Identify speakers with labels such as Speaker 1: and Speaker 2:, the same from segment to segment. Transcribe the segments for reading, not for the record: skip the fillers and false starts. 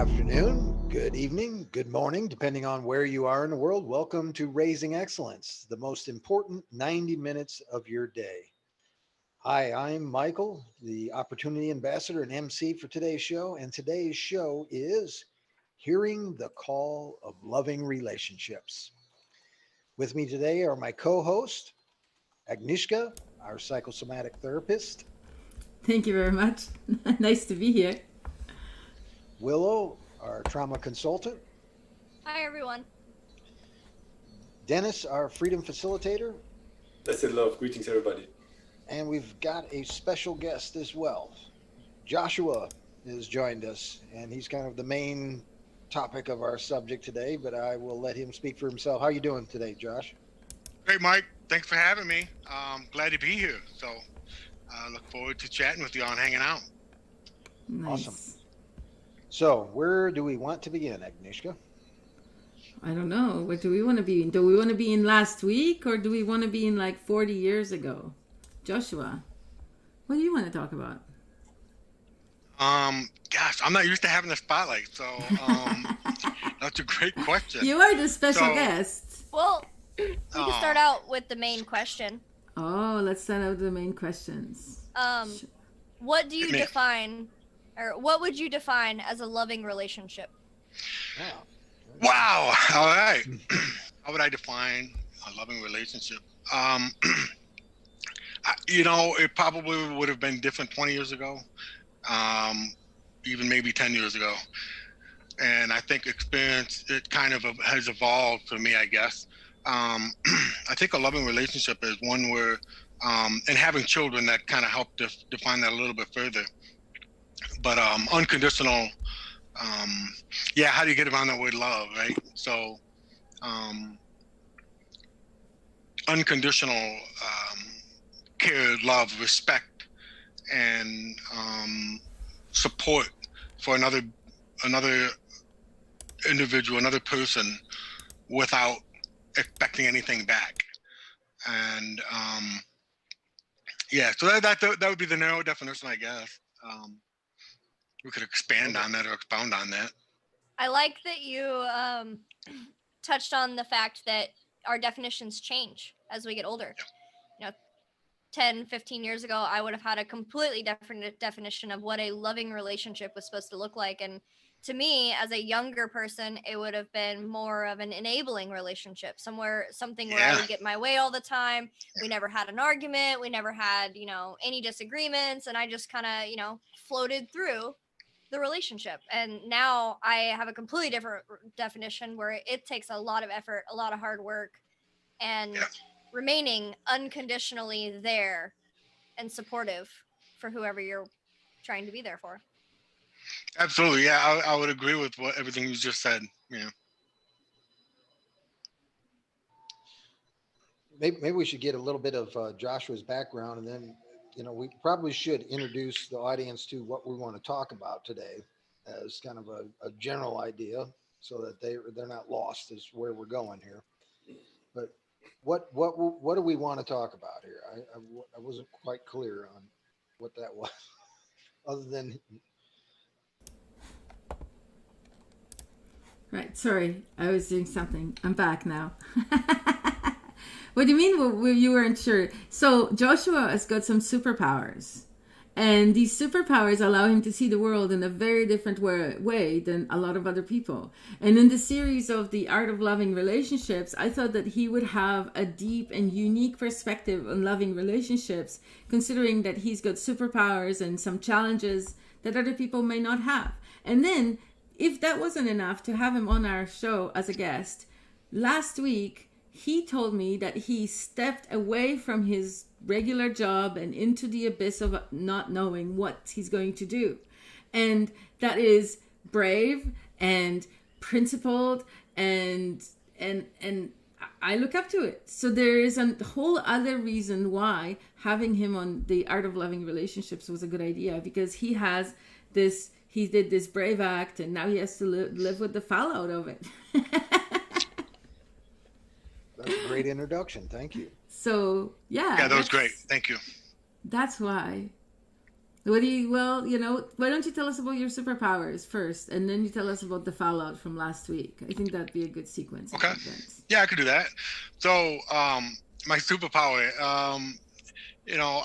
Speaker 1: afternoon, good evening, good morning, depending on where you are in the world. Welcome to Raising Excellence, the most important 90 minutes of your day. Hi, I'm Michael, the Opportunity Ambassador and MC for today's show. And today's show is Hearing the Call of Loving Relationships. With me today are my co-host, Agnieszka, our psychosomatic therapist,
Speaker 2: Thank you very much. Nice to be here.
Speaker 1: Willow, our trauma consultant,
Speaker 3: Hi, everyone.
Speaker 1: Dennis, our freedom facilitator,
Speaker 4: Blessed love. Greetings, everybody.
Speaker 1: and we've got a special guest as well. Joshua has joined us, and he's kind of the main topic of our subject today, but I will let him speak for himself. How are you doing today, Josh?
Speaker 5: Great, Mike. Thanks for having me. Glad to be here. So I look forward to chatting with you all and hanging out.
Speaker 2: Nice.
Speaker 1: Awesome. So where do we want to begin, Agnieszka?
Speaker 2: I don't know. What do we want to be in? Do we want to be in last week or do we want to be in like 40 years ago? Joshua, what do you want to talk about?
Speaker 5: Gosh, I'm not used to having the spotlight, so that's a great question.
Speaker 2: You are the special
Speaker 5: So-
Speaker 2: guest.
Speaker 3: Well, we can start out with the main question.
Speaker 2: Oh, let's start out with the main questions.
Speaker 3: What do you
Speaker 5: Hit me.
Speaker 3: define, or what would you define as a loving relationship?
Speaker 1: Wow.
Speaker 5: Wow. All right. How would I define a loving relationship? It probably would have been different 20 years ago, even maybe 10 years ago. And I think experience, it kind of has evolved for me, I guess. I think a loving relationship is one where, and having children, that kind of helped define that a little bit further. But unconditional, how do you get around that word love, right? So unconditional care, love, respect, and support for another individual, another person, without expecting anything back. And so that would be the narrow definition, I guess. We could expand on that or expound on that.
Speaker 3: I like that you touched on the fact that our definitions change as we get older. 10, 15 years ago, I would have had a completely different definition of what a loving relationship was supposed to look like. And to me, as a younger person, it would have been more of an enabling relationship, something where I would get my way all the time. We never had an argument. We never had, any disagreements. And I just kind of, floated through the relationship. And now I have a completely different definition where it takes a lot of effort, a lot of hard work, and remaining unconditionally there and supportive for whoever you're trying to be there for.
Speaker 5: Absolutely. Yeah, I would agree with everything you just said. Yeah.
Speaker 1: Maybe we should get a little bit of Joshua's background, and then, we probably should introduce the audience to what we want to talk about today as kind of a general idea, so that they're not lost as where we're going here. But what do we want to talk about here? I wasn't quite clear on what that was, other than.
Speaker 2: Right. Sorry, I was doing something. I'm back now. What do you mean you weren't sure? So Joshua has got some superpowers. And these superpowers allow him to see the world in a very different way than a lot of other people. And in the series of The Art of Loving Relationships, I thought that he would have a deep and unique perspective on loving relationships, considering that he's got superpowers and some challenges that other people may not have. And then, if that wasn't enough to have him on our show as a guest, last week, he told me that he stepped away from his regular job and into the abyss of not knowing what he's going to do. And that is brave and principled, and I look up to it. So there is a whole other reason why having him on The Art of Loving Relationships was a good idea, because he did this brave act, and now he has to live with the fallout of it.
Speaker 1: That's a great introduction. Thank you.
Speaker 2: So,
Speaker 5: Yeah, that was great. Thank you.
Speaker 2: That's why Well, why don't you tell us about your superpowers first, and then you tell us about the fallout from last week? I think that'd be a good sequence of
Speaker 5: Okay.
Speaker 2: events.
Speaker 5: Yeah, I could do that. So, my superpower,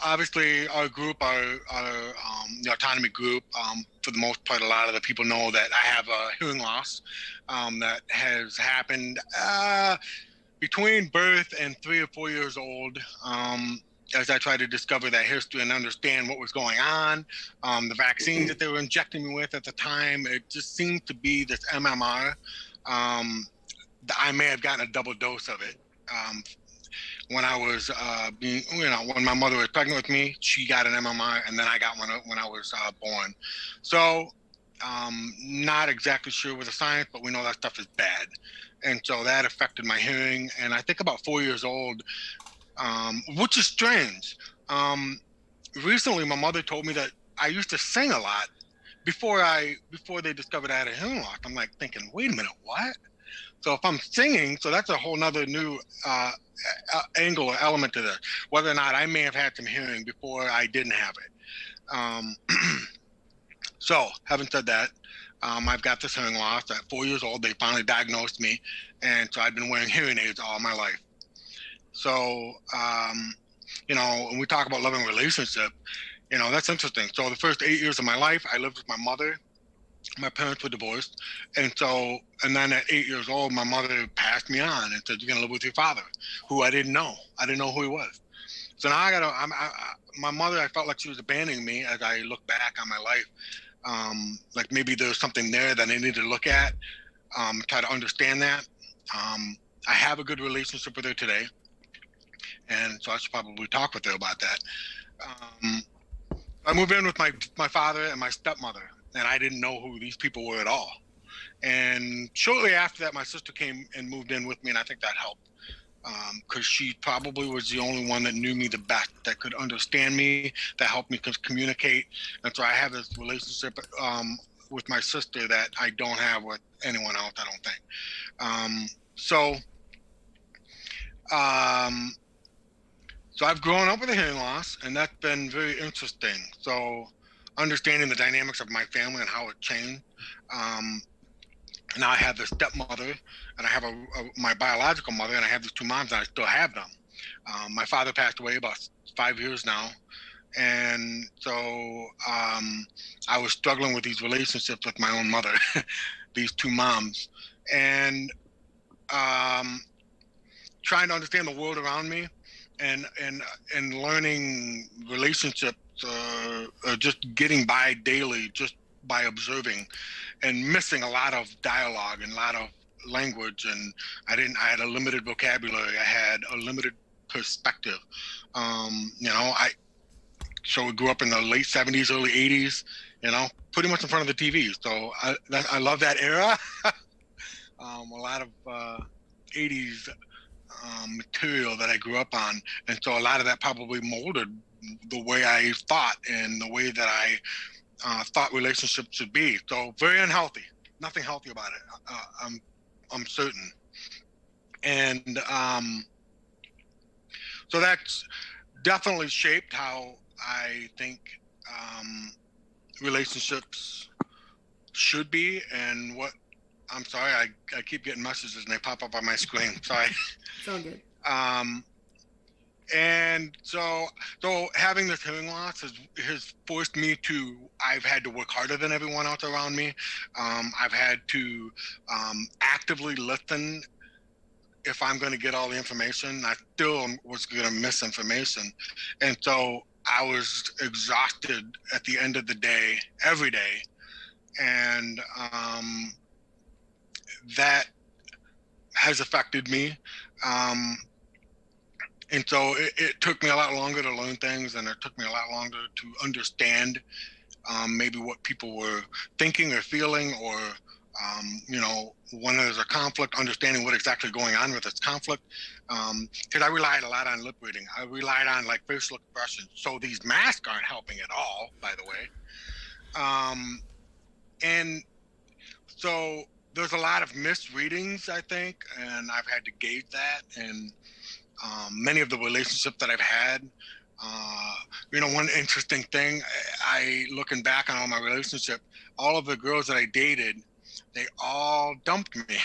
Speaker 5: obviously our group, the autonomy group, for the most part, a lot of the people know that I have a hearing loss that has happened between birth and 3 or 4 years old. As I tried to discover that history and understand what was going on, the vaccines that they were injecting me with at the time, it just seemed to be this MMR. I may have gotten a double dose of it. When I was when my mother was pregnant with me, she got an MMR, and then I got one when I was born. So, not exactly sure with the science, but we know that stuff is bad. And so that affected my hearing. And I think about 4 years old, which is strange. Recently, my mother told me that I used to sing a lot before they discovered I had a hearing loss. I'm like thinking, wait a minute, what? So if I'm singing, so that's a whole nother new angle or element to this, whether or not I may have had some hearing before I didn't have it. So having said that, I've got this hearing loss. At 4 years old, they finally diagnosed me, and so I've been wearing hearing aids all my life. So, when we talk about loving relationship, that's interesting. So the first 8 years of my life, I lived with my mother. My parents were divorced, and then at 8 years old, my mother passed me on and said, "You're gonna live with your father," who I didn't know. I didn't know who he was. So now my mother, I felt like she was abandoning me as I look back on my life. Like maybe there's something there that I need to look at, try to understand that. I have a good relationship with her today, and so I should probably talk with her about that. I moved in with my father and my stepmother, and I didn't know who these people were at all. And shortly after that, my sister came and moved in with me, and I think that helped, because she probably was the only one that knew me the best, that could understand me, that helped me communicate. And so I have this relationship with my sister that I don't have with anyone else, I don't think. So I've grown up with a hearing loss, and that's been very interesting. So understanding the dynamics of my family and how it changed. Now I have this stepmother, and I have my biological mother, and I have these two moms, and I still have them. My father passed away about 5 years now. And so I was struggling with these relationships with my own mother, these two moms, and trying to understand the world around me, and learning relationships, just getting by daily, just by observing, and missing a lot of dialogue and a lot of language. And I had a limited vocabulary. I had a limited perspective. So we grew up in the late 70s, early 80s, pretty much in front of the TV. So I love that era. A lot of 80s material that I grew up on. And so a lot of that probably molded the way I thought and the way that I thought relationships should be. So very unhealthy, nothing healthy about it. I'm certain. And so that's definitely shaped how I think relationships should be, and what. I'm sorry, I keep getting messages and they pop up on my screen. Sorry.
Speaker 2: It's all good.
Speaker 5: And so having this hearing loss has forced me to. I've had to work harder than everyone else around me. I've had to actively listen. If I'm going to get all the information, I still was going to miss information. And so I was exhausted at the end of the day, every day. And that has affected me. And so it took me a lot longer to learn things, and it took me a lot longer to understand maybe what people were thinking or feeling, or when there's a conflict, understanding what exactly going on with this conflict. Because I relied a lot on lip reading. I relied on facial expressions. So these masks aren't helping at all, by the way. And so there's a lot of misreadings, I think, and I've had to gauge that. And many of the relationships that I've had One interesting thing, I looking back on all my relationship, all of the girls that I dated, they all dumped me.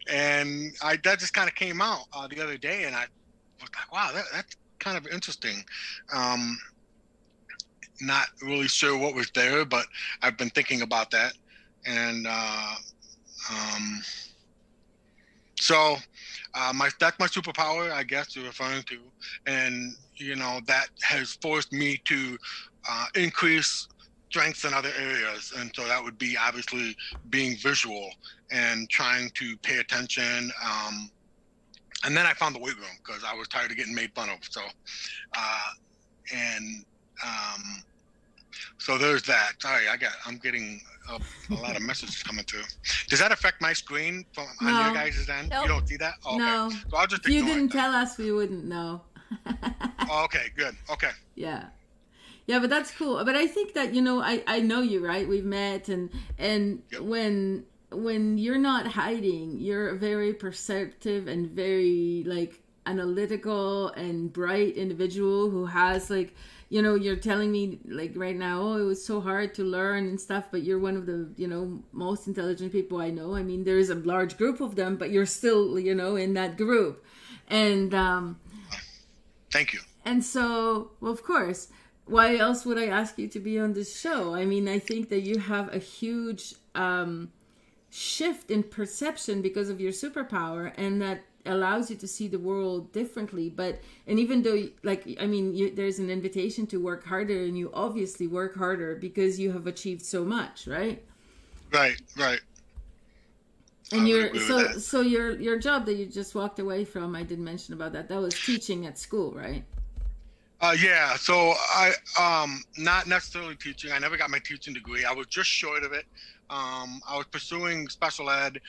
Speaker 5: And that just kind of came out the other day, and I was like, wow, that's kind of interesting. Not really sure what was there, but I've been thinking about that. And so that's my superpower, I guess you're referring to. And, that has forced me to increase strengths in other areas. And so that would be obviously being visual and trying to pay attention. And then I found the weight room because I was tired of getting made fun of. So, so there's that. Sorry, I'm getting a lot of messages coming through. Does that affect my screen on your guys' end?
Speaker 3: Nope.
Speaker 5: You don't see that? Oh, okay.
Speaker 2: No.
Speaker 5: So I'll just
Speaker 2: If you
Speaker 5: ignore
Speaker 2: didn't
Speaker 5: it then.
Speaker 2: tell us, we wouldn't know.
Speaker 5: Oh, okay, good. Okay.
Speaker 2: Yeah. Yeah, but that's cool. But I think that, I know you, right? We've met, and
Speaker 5: Yep.
Speaker 2: when you're not hiding, you're a very perceptive and very analytical and bright individual who has you're telling me right now, oh, it was so hard to learn and stuff, but you're one of the, most intelligent people I know. I mean, there is a large group of them, but you're still, in that group. And
Speaker 5: Thank you.
Speaker 2: and so, well, of course, why else would I ask you to be on this show? I mean, I think that you have a huge shift in perception because of your superpower, and that allows you to see the world differently. And even though, there's an invitation to work harder, and you obviously work harder because you have achieved so much, right?
Speaker 5: Right.
Speaker 2: And
Speaker 5: so
Speaker 2: your job that you just walked away from, I didn't mention about that. That was teaching at school, right?
Speaker 5: Yeah, so I not necessarily teaching. I never got my teaching degree. I was just short of it. I was pursuing special ed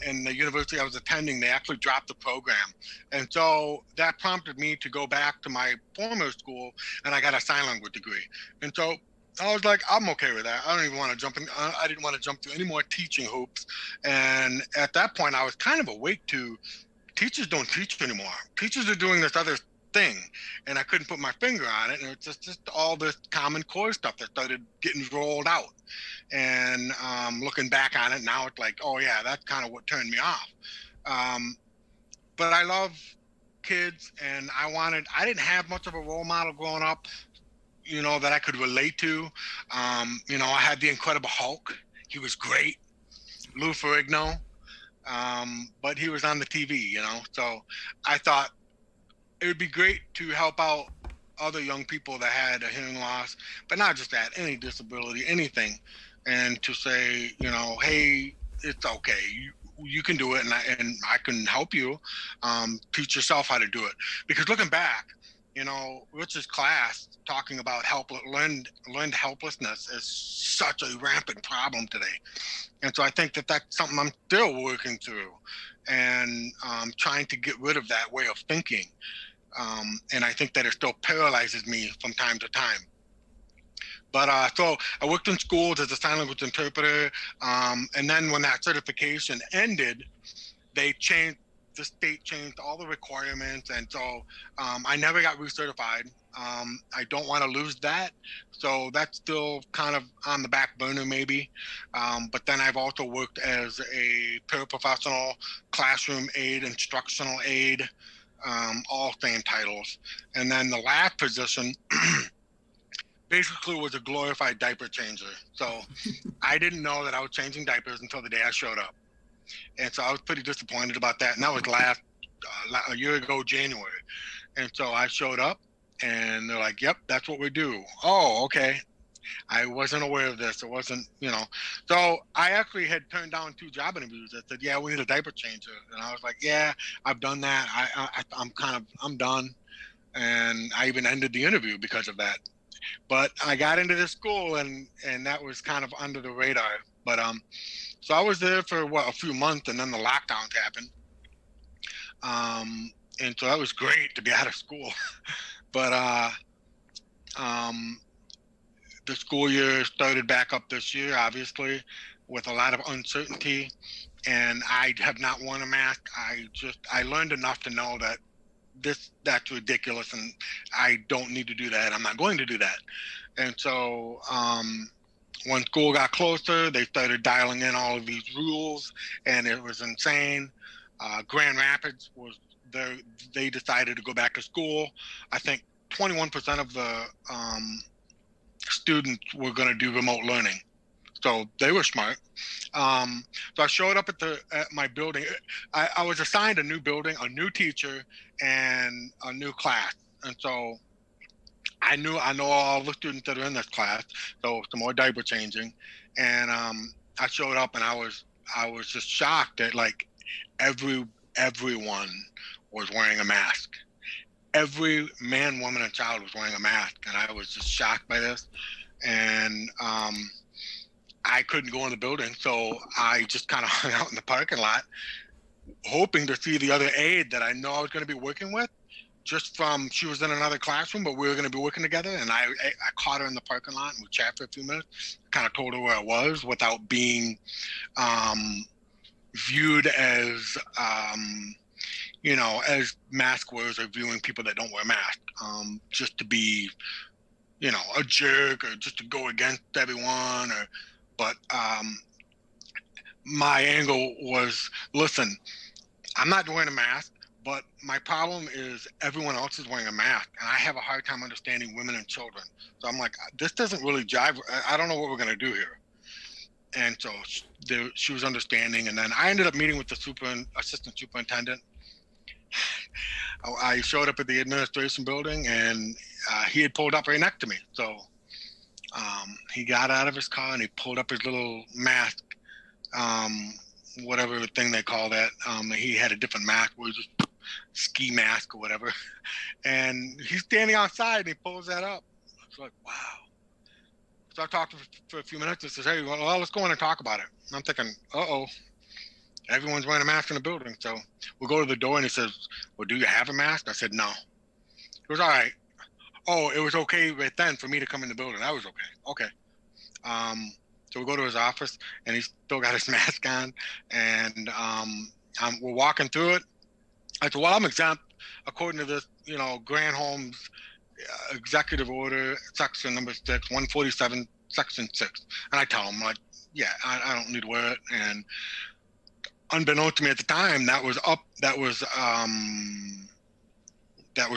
Speaker 5: in the university I was attending. They actually dropped the program. And so that prompted me to go back to my former school, and I got a sign language degree. And so I was like, I'm okay with that. I don't even want to jump in. I didn't want to jump through any more teaching hoops. And at that point, I was kind of awake to teachers don't teach anymore. Teachers are doing this other thing, and I couldn't put my finger on it, and it's just all this Common Core stuff that started getting rolled out. And looking back on it now, it's like, oh yeah, that's kind of what turned me off. But I love kids, and I didn't have much of a role model growing up, that I could relate to. I had the Incredible Hulk. He was great. Lou Ferrigno, but he was on the TV, so I thought it would be great to help out other young people that had a hearing loss, but not just that, any disability, anything, and to say, hey, it's okay. You can do it, and I can help you teach yourself how to do it. Because looking back, Rich's class talking about learned helplessness is such a rampant problem today. And so I think that that's something I'm still working through, and trying to get rid of that way of thinking. And I think that it still paralyzes me from time to time. But so I worked in schools as a sign language interpreter. And then when that certification ended, the state changed all the requirements. And so I never got recertified. I don't want to lose that. So that's still kind of on the back burner maybe. But then I've also worked as a paraprofessional, classroom aide, instructional aide, all same titles. And then the last position basically was a glorified diaper changer. So I didn't know that I was changing diapers until the day I showed up. And so I was pretty disappointed about that. And that was a year ago, January. And so I showed up, and they're like, yep, that's what we do. Oh, okay. I wasn't aware of this. It wasn't, So I actually had turned down 2 job interviews that said, yeah, we need a diaper changer. And I was like, yeah, I've done that. I'm done. And I even ended the interview because of that. But I got into this school, and that was kind of under the radar. But so I was there for a few months, and then the lockdowns happened. And so that was great to be out of school. But the school year started back up this year, obviously, with a lot of uncertainty. And I have not worn a mask. I learned enough to know that that's ridiculous, and I don't need to do that. I'm not going to do that. And so when school got closer, they started dialing in all of these rules, and it was insane. Grand Rapids was there. They decided to go back to school. I think 21% of the students were going to do remote learning. So they were smart. So I showed up at my building. I was assigned a new building, a new teacher, and a new class. And so I know all the students that are in this class. So some more diaper changing. And I showed up, and I was just shocked that like everyone was wearing a mask. Every man, woman, and child was wearing a mask, and I was just shocked by this. And I couldn't go in the building, so I just kind of hung out in the parking lot, hoping to see the other aide that I know I was going to be working with. She was in another classroom, but we were going to be working together, and I caught her in the parking lot, and we chatted for a few minutes. Kind of told her where I was without being viewed as as mask wearers are viewing people that don't wear masks, just to be, a jerk or just to go against everyone. But my angle was, listen, I'm not wearing a mask, but my problem is everyone else is wearing a mask, and I have a hard time understanding women and children. So I'm like, this doesn't really jive. I don't know what we're going to do here. And so she was understanding, and then I ended up meeting with the assistant superintendent. I showed up at the administration building, and he had pulled up right next to me. So he got out of his car and he pulled up his little mask, whatever thing they call that. He had a different mask, was just ski mask or whatever. And he's standing outside and he pulls that up. It's like, wow. So I talked for a few minutes and says, hey, well, let's go in and talk about it. And I'm thinking, uh-oh, everyone's wearing a mask in the building. So we go to the door and he says, well, do you have a mask? I said, no. He goes, all right. Oh, it was okay right then for me to come in the building. That was okay. Okay. So we go to his office and he's still got his mask on, and we're walking through it. I said, well, I'm exempt according to this, Granholm's executive order, section number 6, 147, section 6. And I tell him, like, yeah, I don't need to wear it. And unbeknownst to me at the time, that was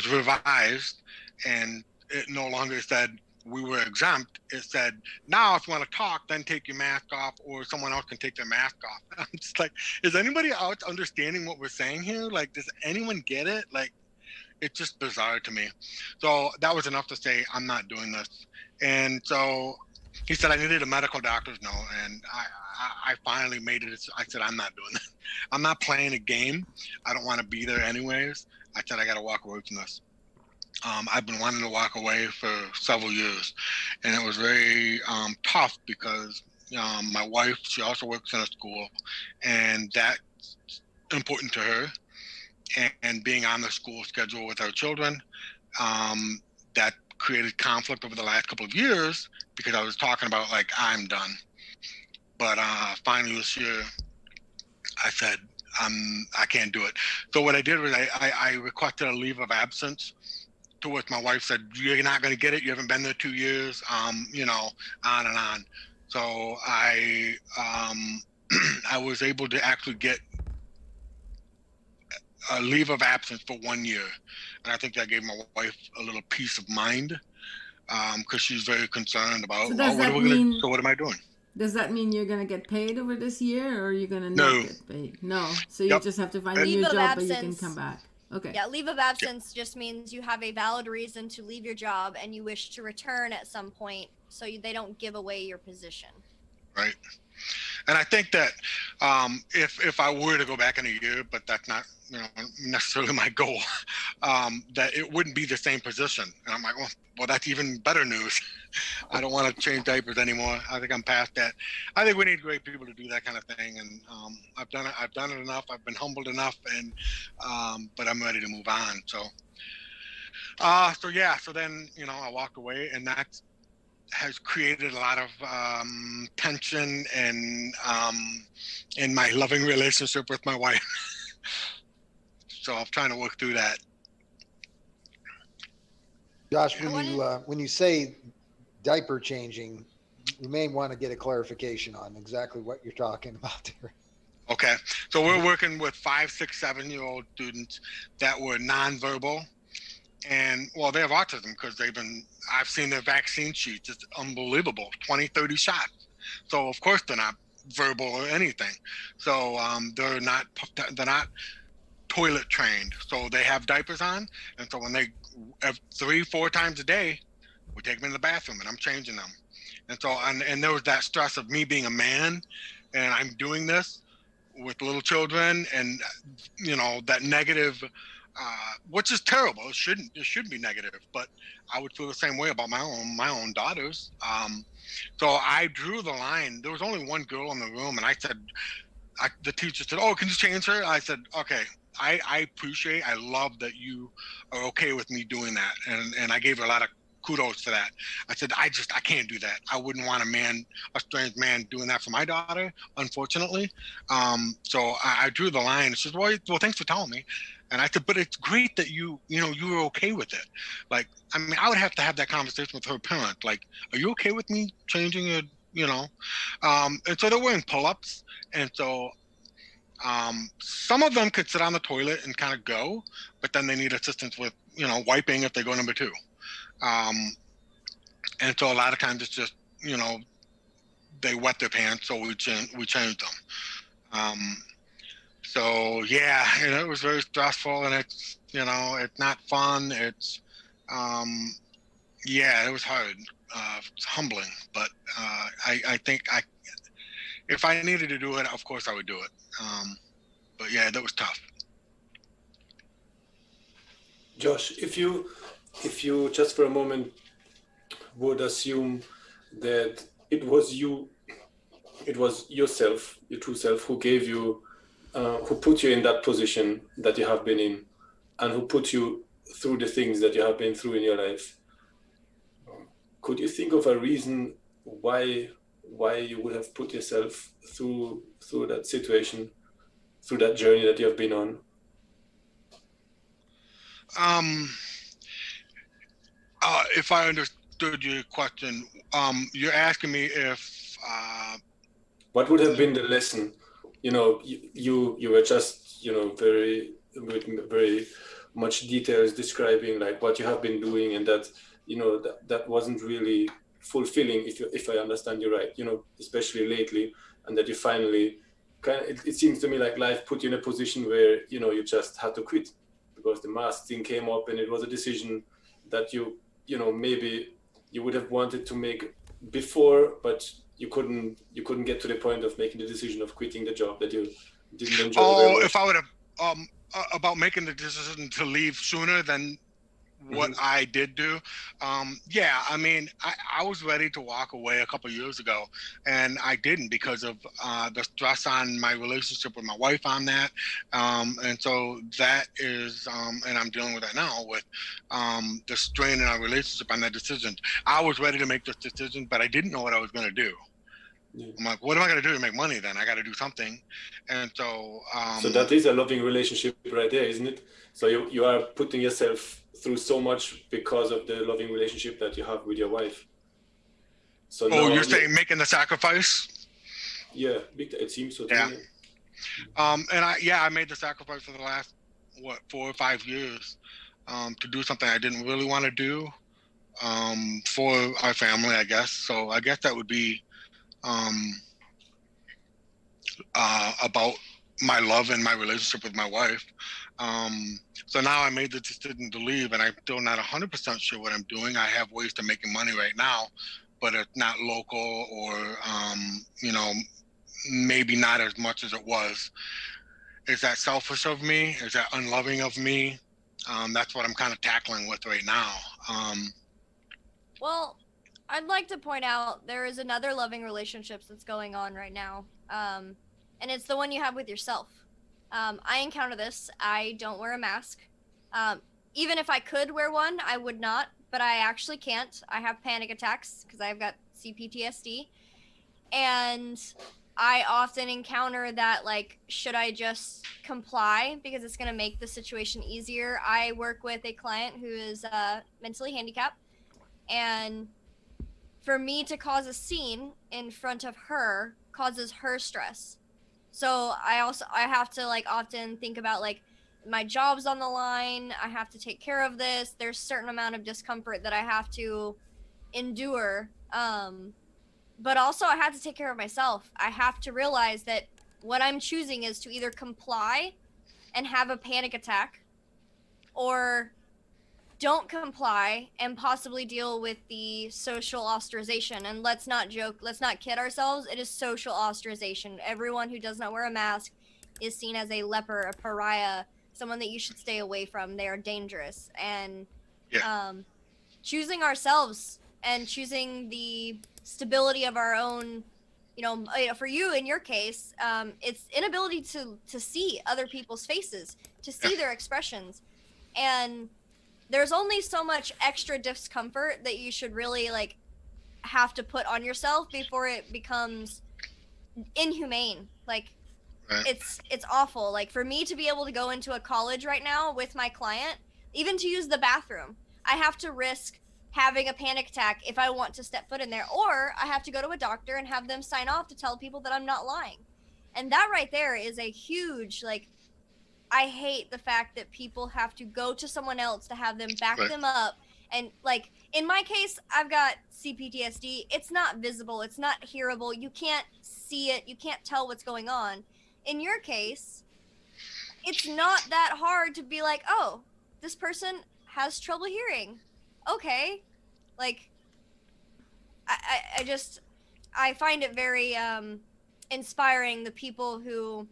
Speaker 5: revised, and it no longer said we were exempt. It said, now if you want to talk, then take your mask off, or someone else can take their mask off. I'm just like, is anybody else understanding what we're saying here? Like, does anyone get it? Like, it's just bizarre to me. So that was enough to say, I'm not doing this. And so he said I needed a medical doctor's note, and I finally made it. I said, I'm not doing this. I'm not playing a game. I don't want to be there anyways. I said, I got to walk away from this. I've been wanting to walk away for several years, and it was very tough because my wife, she also works in a school, and that's important to her. And being on the school schedule with our children, that created conflict over the last couple of years because I was talking about, like, I'm done. But finally this year, I said, I can't do it. So what I did was I requested a leave of absence, to which my wife said, you're not going to get it. You haven't been there 2 years, on and on. So I was able to actually get a leave of absence for 1 year. And I think that gave my wife a little peace of mind, because she's very concerned about,
Speaker 2: So
Speaker 5: what am I doing?
Speaker 2: Does that mean you're going to get paid over this year, or are you going to
Speaker 5: No.
Speaker 2: not get paid? No. So you just have to find a new job, but you can come back. Okay.
Speaker 3: Yeah, leave of absence just means you have a valid reason to leave your job and you wish to return at some point, so they don't give away your position.
Speaker 5: Right. And I think that if I were to go back in a year, but that's not necessarily my goal, that it wouldn't be the same position. And I'm like, well, that's even better news. I don't want to change diapers anymore. I think I'm past that. I think we need great people to do that kind of thing. And I've done it enough. I've been humbled enough, and but I'm ready to move on. So so then, I walked away, and that has created a lot of tension and in my loving relationship with my wife. So I'm trying to work through that.
Speaker 1: Josh,
Speaker 3: I wanted-
Speaker 1: when you say diaper changing, you may want to get a clarification on exactly what you're talking about there.
Speaker 5: Okay, so we're working with 5, 6, 7-year-old students that were nonverbal, and well, they have autism because I've seen their vaccine sheets. It's unbelievable, 20, 30 shots. So of course they're not verbal or anything. So they're not toilet trained. So they have diapers on, and so when they have 3, 4 times a day, we take them in the bathroom and I'm changing them. And so and there was that stress of me being a man, and I'm doing this with little children, and that negative, which is terrible. It shouldn't be negative, but I would feel the same way about my own daughters. So I drew the line. There was only one girl in the room, and I said, the teacher said, "Oh, can you change her?" I said, "Okay." I love that you are okay with me doing that, and I gave her a lot of kudos to that. I said, I can't do that. I wouldn't want a strange man doing that for my daughter, unfortunately. So I drew the line. She said, well, thanks for telling me. And I said, but it's great that you were okay with it. Like, I mean, I would have to have that conversation with her parent. Like, are you okay with me changing it? And so they're wearing pull-ups. And so some of them could sit on the toilet and kind of go, but then they need assistance with, wiping if they go number 2. And so a lot of times it's just, they wet their pants, so we change them. So yeah, it was very stressful, and it's, it's not fun. It's, yeah, it was hard. It's humbling, but I think if I needed to do it, of course I would do it. But yeah, that was tough.
Speaker 4: Josh, if you just for a moment would assume that it was yourself, your true self, who gave you, who put you in that position that you have been in, and who put you through the things that you have been through in your life, could you think of a reason why you would have put yourself through that situation, through that journey that you have been on?
Speaker 5: If I understood your question, you're asking me if
Speaker 4: what would have been the lesson? You were just very much details describing like what you have been doing, and that that wasn't really fulfilling, if I understand you right, especially lately, and that you finally it seems to me like life put you in a position where you just had to quit because the mask thing came up, and it was a decision that you maybe you would have wanted to make before, but you couldn't get to the point of making the decision of quitting the job that you didn't enjoy very much.
Speaker 5: If I would have about making the decision to leave sooner than what I did do. Yeah, I mean, I was ready to walk away a couple of years ago, and I didn't because of the stress on my relationship with my wife on that. And so that is, and I'm dealing with that now with the strain in our relationship on that decision. I was ready to make this decision, but I didn't know what I was going to do. Yeah. I'm like, what am I going to do to make money then? I got to do something. And so...
Speaker 4: so that is a loving relationship right there, isn't it? So you are putting yourself through so much because of the loving relationship that you have with your wife. So
Speaker 5: you're saying making the sacrifice?
Speaker 4: Yeah, it seems so.
Speaker 5: Yeah. And I made the sacrifice for the last 4 or 5 years to do something I didn't really want to do for our family, I guess. So I guess that would be about my love and my relationship with my wife. So now I made the decision to leave, and I'm still not 100% sure what I'm doing. I have ways to making money right now, but it's not local, or maybe not as much as it was. Is that selfish of me? Is that unloving of me? That's what I'm kind of tackling with right now.
Speaker 3: Well, I'd like to point out there is another loving relationship that's going on right now. And it's the one you have with yourself. I encounter this. I don't wear a mask. Even if I could wear one, I would not, but I actually can't. I have panic attacks because I've got CPTSD. And I often encounter that, like, should I just comply because it's going to make the situation easier? I work with a client who is mentally handicapped, and for me to cause a scene in front of her causes her stress. So I have to, like, often think about, like, my job's on the line. I have to take care of this. There's a certain amount of discomfort that I have to endure. But also I have to take care of myself. I have to realize that what I'm choosing is to either comply and have a panic attack, or don't comply and possibly deal with the social ostracization. And let's not joke, let's not kid ourselves. It is social ostracization. Everyone who does not wear a mask is seen as a leper, a pariah, someone that you should stay away from. They are dangerous. And choosing ourselves and choosing the stability of our own, for you in your case, it's inability to see other people's faces, to see their expressions. And there's only so much extra discomfort that you should really, like, have to put on yourself before it becomes inhumane. Like, it's awful. Like, for me to be able to go into a college right now with my client, even to use the bathroom, I have to risk having a panic attack if I want to step foot in there, or I have to go to a doctor and have them sign off to tell people that I'm not lying. And that right there is a huge, like, I hate the fact that people have to go to someone else to have them back them up. And, like, in my case, I've got CPTSD. It's not visible. It's not hearable. You can't see it. You can't tell what's going on. In your case, it's not that hard to be like, oh, this person has trouble hearing. Okay. Like, I find it very inspiring, the people who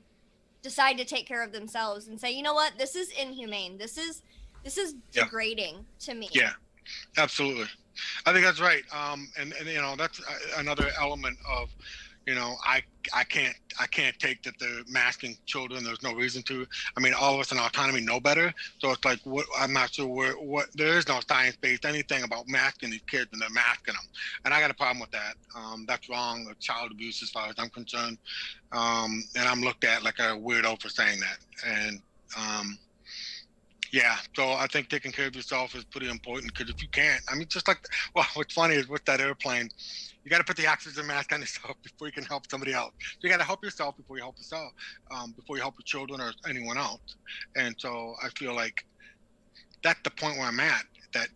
Speaker 3: decide to take care of themselves and say, you know what, this is inhumane. This is degrading to me.
Speaker 5: Yeah, absolutely. I think that's right. And that's another element of, I can't take that they're masking children. There's no reason to. I mean, all of us in autonomy know better. So it's like, I'm not sure what there is no science-based anything about masking these kids, and they're masking them. And I got a problem with that. That's wrong. It's child abuse as far as I'm concerned. And I'm looked at like a weirdo for saying that. And yeah, so I think taking care of yourself is pretty important, because if you can't, I mean, just like, well, what's funny is with that airplane, you got to put the oxygen mask on yourself before you can help somebody else. So you got to help yourself before you help yourself, before you help your children or anyone else. And so I feel like that's the point where I'm at, that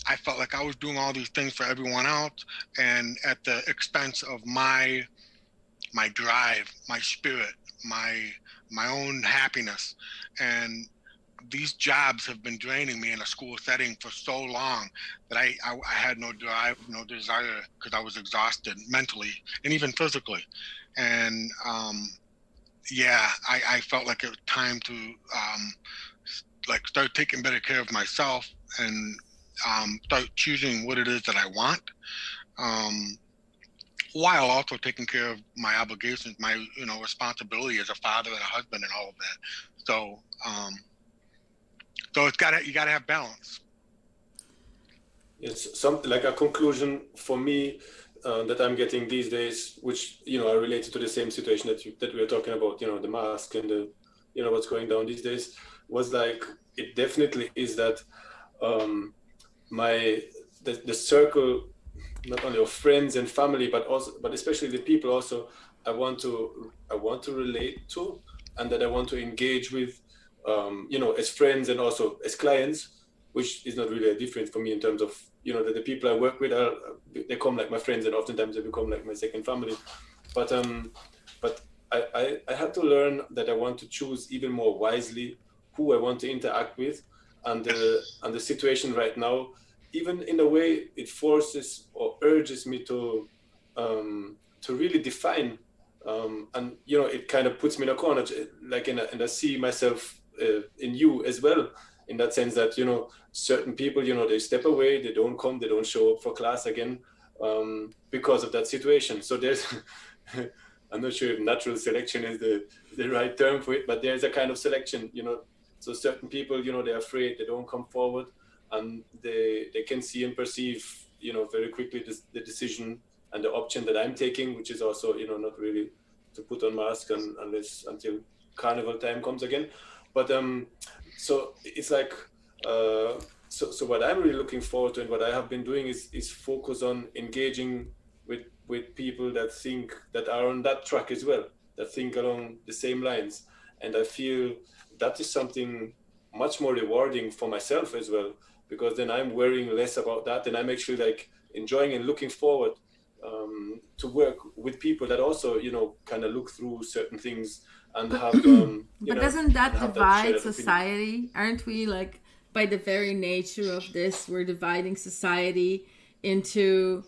Speaker 5: I felt like I was doing all these things for everyone else, and at the expense of my drive, my spirit, my own happiness. And these jobs have been draining me in a school setting for so long that I had no drive, no desire, because I was exhausted mentally and even physically. And I felt like it was time to like start taking better care of myself, and start choosing what it is that I want, while also taking care of my obligations, my responsibility as a father and a husband and all of that. So so you gotta have balance.
Speaker 4: It's something like a conclusion for me that I'm getting these days, which are related to the same situation that we were talking about. The mask and the what's going down these days, was like, it definitely is that the circle, not only of friends and family, but especially the people also I want to relate to, and that I want to engage with, as friends and also as clients, which is not really a difference for me in terms of, that the people I work with they come like my friends, and oftentimes they become like my second family. But I had to learn that I want to choose even more wisely who I want to interact with, and the situation right now, even in a way, it forces or urges me to really define, and it kind of puts me in a corner, like and I see myself in you as well, in that sense that certain people, they step away, they don't come, they don't show up for class again, because of that situation. So there's I'm not sure if natural selection is the right term for it, but there's a kind of selection, so certain people, they're afraid, they don't come forward, and they can see and perceive, very quickly the decision and the option that I'm taking, which is also, not really to put on mask unless until carnival time comes again. But so it's like so what I'm really looking forward to, and what I have been doing is focus on engaging with people that are on that track as well, that think along the same lines. And I feel that is something much more rewarding for myself as well, because then I'm worrying less about that, and I'm actually like enjoying and looking forward to work with people that also, kind of look through certain things and have.
Speaker 2: But doesn't that divide society? Aren't we like, by the very nature of this, we're dividing society into,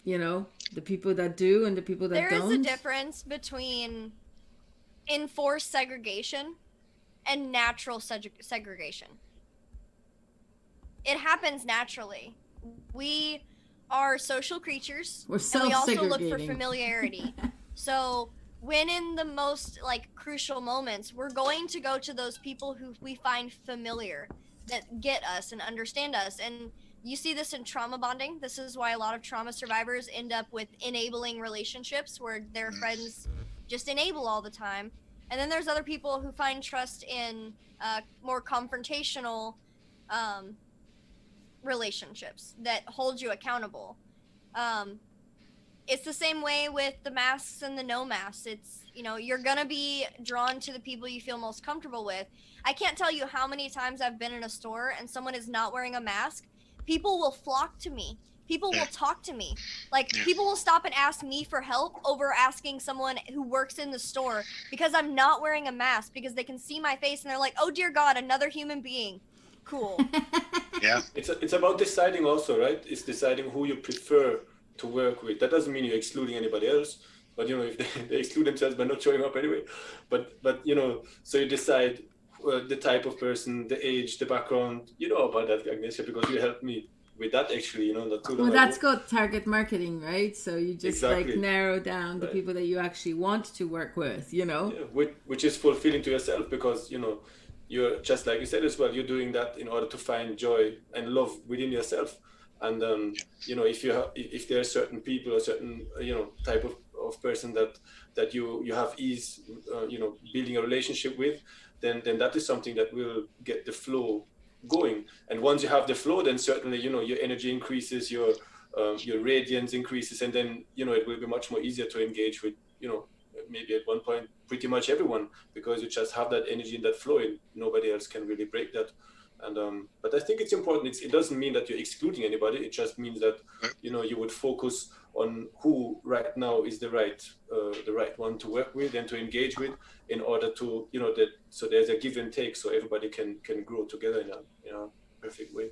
Speaker 2: the people that do and the people that don't?
Speaker 3: There is a difference between enforced segregation and natural segregation. It happens naturally. We are social creatures.
Speaker 2: We're self-segregating.
Speaker 3: And we also look for familiarity. So when in the most crucial moments, we're going to go to those people who we find familiar, that get us and understand us. And you see this in trauma bonding. This is why a lot of trauma survivors end up with enabling relationships where their friends just enable all the time. And then there's other people who find trust in more confrontational relationships that hold you accountable. It's the same way with the masks and the no masks. It's, you're going to be drawn to the people you feel most comfortable with. I can't tell you how many times I've been in a store and someone is not wearing a mask. People will flock to me. People will talk to me. People will stop and ask me for help over asking someone who works in the store, because I'm not wearing a mask, because they can see my face and they're like, oh dear God, another human being. Cool.
Speaker 5: Yeah.
Speaker 4: It's about deciding also, right? It's deciding who you prefer to work with. That doesn't mean you're excluding anybody else, but if they exclude themselves by not showing up anyway. But so you decide the type of person, the age, the background, about that, Agnieszka, because you helped me with that actually,
Speaker 2: that's called target marketing, right? So you just
Speaker 4: exactly.
Speaker 2: Narrow down the people that you actually want to work with,
Speaker 4: Yeah, which is fulfilling to yourself, because you're just like you said as well, you're doing that in order to find joy and love within yourself. And if there are certain people or certain type of person that you have ease building a relationship with, then that is something that will get the flow going. And once you have the flow, then certainly your energy increases, your radiance increases, and then it will be much more easier to engage with maybe at one point pretty much everyone, because you just have that energy and that flow, and nobody else can really break that. And but I think it's important. It doesn't mean that you're excluding anybody. It just means that you would focus on who right now is the right one to work with and to engage with, in order to so there's a give and take, so everybody can grow together in a perfect way.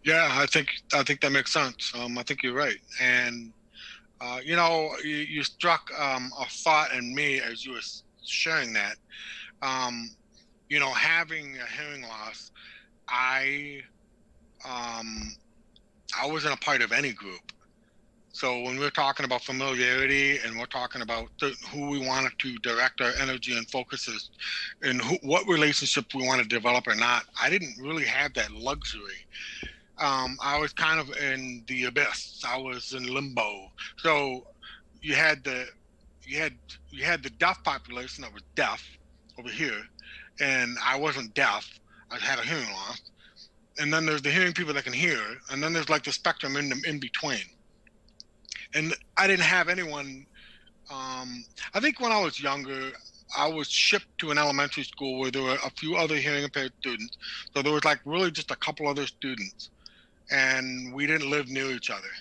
Speaker 5: Yeah, I think that makes sense. I think you're right. And you struck a thought in me as you were sharing that. Having a hearing loss, I wasn't a part of any group. So when we're talking about familiarity, and we're talking about who we wanted to direct our energy and focuses, and what relationship we want to develop or not, I didn't really have that luxury. I was kind of in the abyss. I was in limbo. So you had the deaf population that was deaf over here, and I wasn't deaf. I had a hearing loss. And then there's the hearing people that can hear, and then there's the spectrum in between. And I didn't have anyone. I think when I was younger, I was shipped to an elementary school where there were a few other hearing impaired students. So there was really just a couple other students, and we didn't live near each other.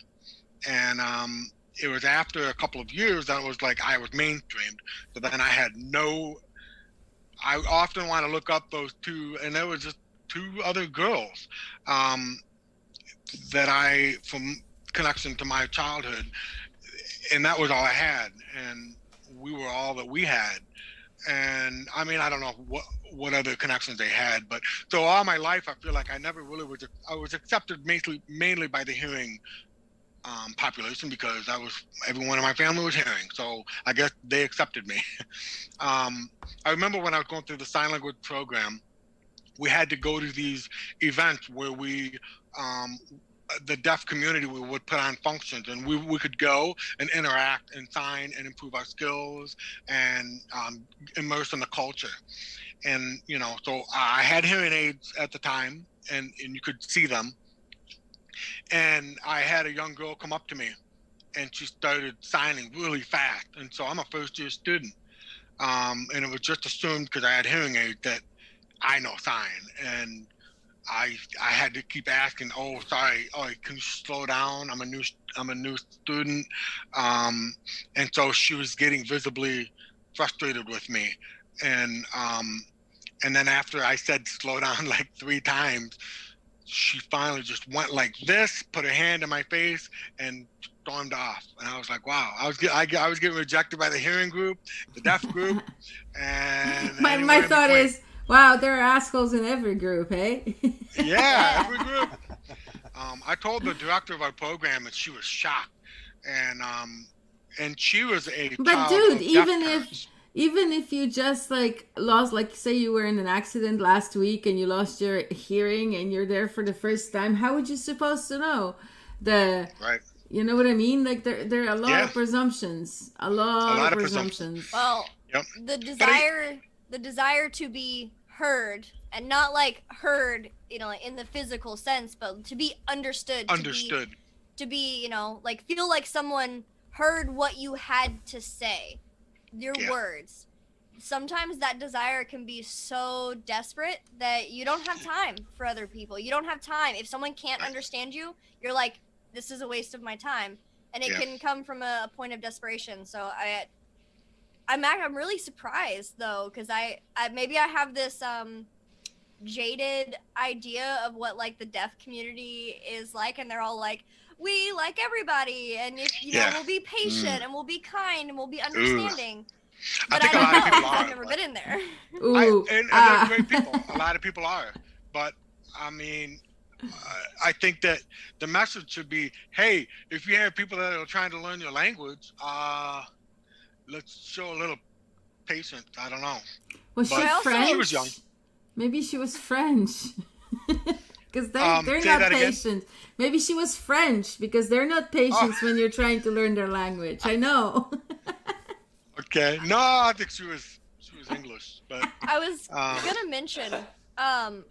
Speaker 5: And it was after a couple of years that it was I was mainstreamed. So then I often want to look up those two, and there was just two other girls that from connection to my childhood, and that was all I had, and we were all that we had. And I mean, I don't know what other connections they had, but so all my life I feel like I never really I was accepted mainly by the hearing population, because everyone in my family was hearing, so I guess they accepted me. I remember when I was going through the sign language program, we had to go to these events where we the deaf community, we would put on functions, and we could go and interact and sign and improve our skills and immerse in the culture. And so I had hearing aids at the time, and you could see them. And I had a young girl come up to me, and she started signing really fast. And so I'm a first-year student, and it was just assumed because I had hearing aids that I know sign. And I had to keep asking, oh, sorry, can you slow down? I'm a new student. And so she was getting visibly frustrated with me. And then after I said slow down like 3 times, she finally just went like this, put her hand in my face, and stormed off. And I was like, wow, I was getting rejected by the hearing group, the deaf group, and
Speaker 2: my thought is, wow, there are assholes in every group, hey?
Speaker 5: Yeah, every group. I told the director of our program, and she was shocked. And she was a
Speaker 2: But
Speaker 5: child
Speaker 2: dude,
Speaker 5: of deaf parents.
Speaker 2: even if you just like lost, like say you were in an accident last week and you lost your hearing and you're there for the first time, how would you supposed to know
Speaker 5: Right.
Speaker 2: You know what I mean? Like there are a lot of presumptions, a lot of presumptions.
Speaker 3: Well,
Speaker 5: Yep.
Speaker 3: the desire to be heard, and not like heard, in the physical sense, but to be understood. To be, like feel like someone heard what you had to say, your words. Sometimes that desire can be so desperate that you don't have time for other people. You don't have time. If someone can't understand you, you're like, this is a waste of my time. And it can come from a point of desperation. So I'm really surprised though, because I maybe I have this jaded idea of what like the deaf community is like, and they're all like, we like everybody, and if we'll be patient and we'll be kind and we'll be understanding. But I don't know. I've never been in there.
Speaker 5: And they're great people. A lot of people are, but I mean, I think that the message should be, hey, if you have people that are trying to learn your language, let's show a little patience. I don't know.
Speaker 2: Was she French?
Speaker 5: She was young.
Speaker 2: Maybe she was French. Because they're not patient. Maybe she was French, because they're not patient when you're trying to learn their language. I know.
Speaker 5: Okay. No, I think she was English. But
Speaker 3: I was gonna mention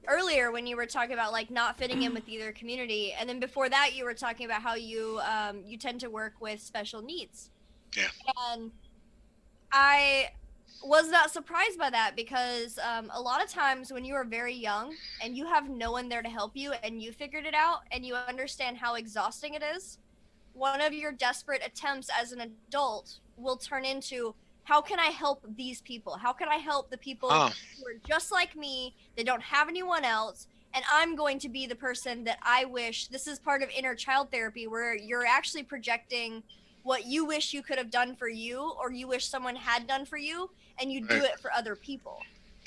Speaker 3: earlier when you were talking about like not fitting in with either community, and then before that you were talking about how you tend to work with special needs.
Speaker 5: Yeah.
Speaker 3: And I was not surprised by that, because a lot of times when you are very young and you have no one there to help you, and you figured it out and you understand how exhausting it is, one of your desperate attempts as an adult will turn into, how can I help these people? How can I help the people who are just like me, they don't have anyone else, and I'm going to be the person that I wish. This is part of inner child therapy, where you're actually projecting what you wish you could have done for you, or you wish someone had done for you, and you do it for other people.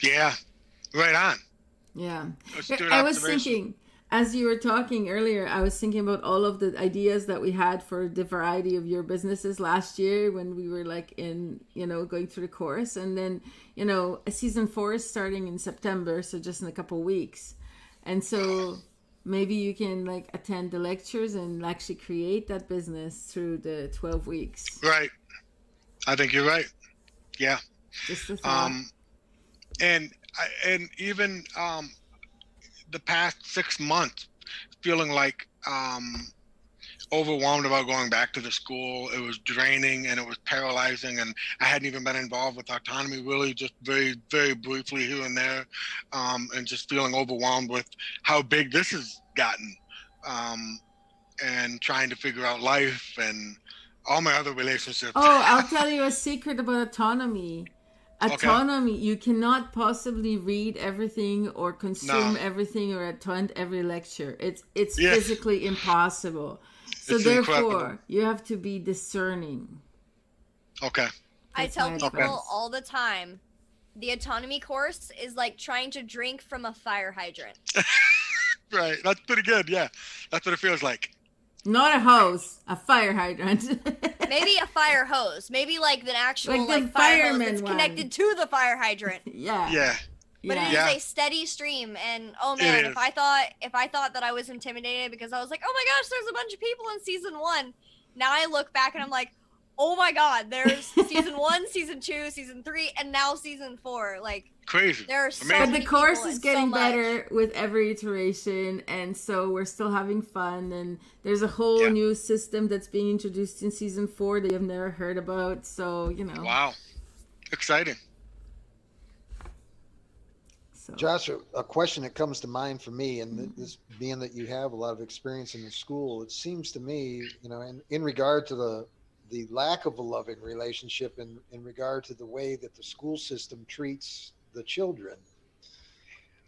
Speaker 5: Yeah, right on.
Speaker 2: Yeah. I was thinking, as you were talking earlier, I was thinking about all of the ideas that we had for the variety of your businesses last year when we were like in, going through the course. And then, season 4 is starting in September, so just in a couple of weeks. And so maybe you can like attend the lectures and actually create that business through the 12 weeks.
Speaker 5: Right. I think you're right. Yeah.
Speaker 2: Just a thought.
Speaker 5: And even the past 6 months, feeling like overwhelmed about going back to the school. It was draining and it was paralyzing, and I hadn't even been involved with autonomy, really just very, very briefly here and there, and just feeling overwhelmed with how big this has gotten, and trying to figure out life and all my other relationships.
Speaker 2: Oh, I'll tell you a secret about autonomy. Autonomy, you cannot possibly read everything or consume everything or attend every lecture. It's physically impossible. So
Speaker 5: It's
Speaker 2: therefore,
Speaker 5: incredible.
Speaker 2: you have to be discerning.
Speaker 5: Okay.
Speaker 3: I
Speaker 2: That's
Speaker 3: tell
Speaker 2: my
Speaker 3: people
Speaker 2: advice.
Speaker 3: all the time, the Autonomy Course is like trying to drink from a fire hydrant.
Speaker 5: Right. That's pretty good. Yeah. That's what it feels like.
Speaker 2: Not a hose, a fire hydrant.
Speaker 3: Maybe a fire hose. Maybe like the actual
Speaker 2: Like the
Speaker 3: fire hose
Speaker 2: fireman
Speaker 3: that's
Speaker 2: one.
Speaker 3: connected to the fire hydrant.
Speaker 2: Yeah.
Speaker 5: Yeah.
Speaker 3: But it is
Speaker 5: Yeah.
Speaker 3: a steady stream, and oh
Speaker 5: It
Speaker 3: man,
Speaker 5: is.
Speaker 3: if I thought that I was intimidated because I was like, oh my gosh, there's a bunch of people in season 1. Now I look back and I'm like, oh my god, there's season 1, season 2, season 3, and now season 4. Like,
Speaker 5: Crazy.
Speaker 3: there are so
Speaker 5: Amazing.
Speaker 2: But
Speaker 3: many
Speaker 2: the course
Speaker 3: people
Speaker 2: is
Speaker 3: and
Speaker 2: getting
Speaker 3: so much.
Speaker 2: better with every iteration, and so we're still having fun. And there's a whole
Speaker 5: Yeah.
Speaker 2: new system that's being introduced in season 4 that you've never heard about. So
Speaker 5: Wow. Exciting.
Speaker 2: So
Speaker 1: Josh, a question that comes to mind for me, and this being that you have a lot of experience in the school, it seems to me, in regard to the lack of a loving relationship in regard to the way that the school system treats the children,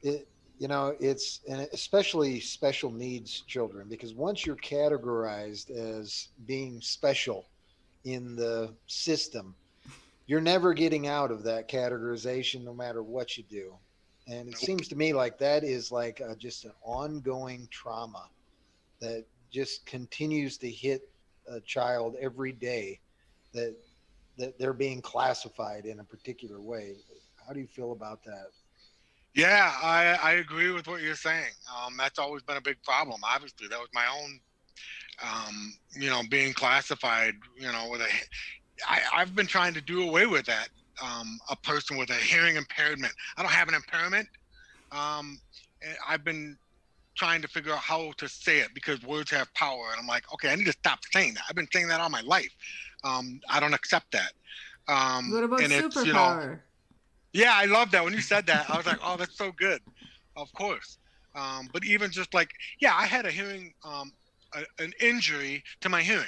Speaker 1: it's, and especially special needs children, because once you're categorized as being special in the system, you're never getting out of that categorization no matter what you do. And it seems to me like that is like just an ongoing trauma that just continues to hit a child every day, that they're being classified in a particular way. How do you feel about that?
Speaker 5: Yeah, I agree with what you're saying. That's always been a big problem. Obviously, that was my own, being classified, I've been trying to do away with that. A person with a hearing impairment. I don't have an impairment. And I've been trying to figure out how to say it because words have power. And I'm like, okay, I need to stop saying that. I've been saying that all my life. I don't accept that.
Speaker 2: what about
Speaker 5: and it's,
Speaker 2: superpower?
Speaker 5: Yeah, I love that. When you said that, I was like, oh, that's so good. Of course. But even just like, yeah, I had a hearing, an injury to my hearing.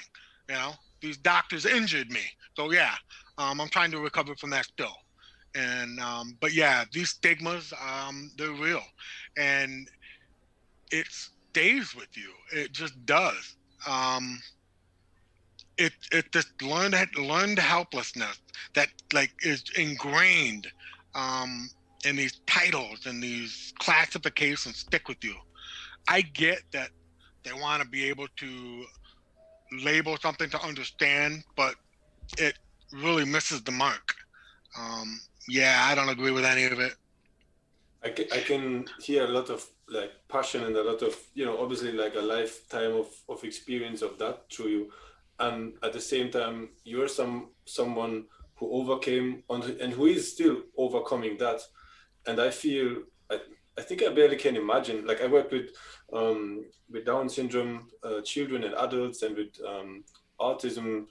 Speaker 5: These doctors injured me. So yeah, I'm trying to recover from that still. And but yeah, these stigmas, they're real, and it stays with you. It just does. It just learned helplessness that like is ingrained in these titles and these classifications stick with you. I get that they want to be able to label something to understand, but it really misses the mark. Yeah, I don't agree with any of it.
Speaker 4: I can hear a lot of like passion and a lot of, obviously like a lifetime of experience of that through you. And at the same time, you're someone who overcame and who is still overcoming that. And I feel, I think I barely can imagine, like I work with Down syndrome children and adults, and with autism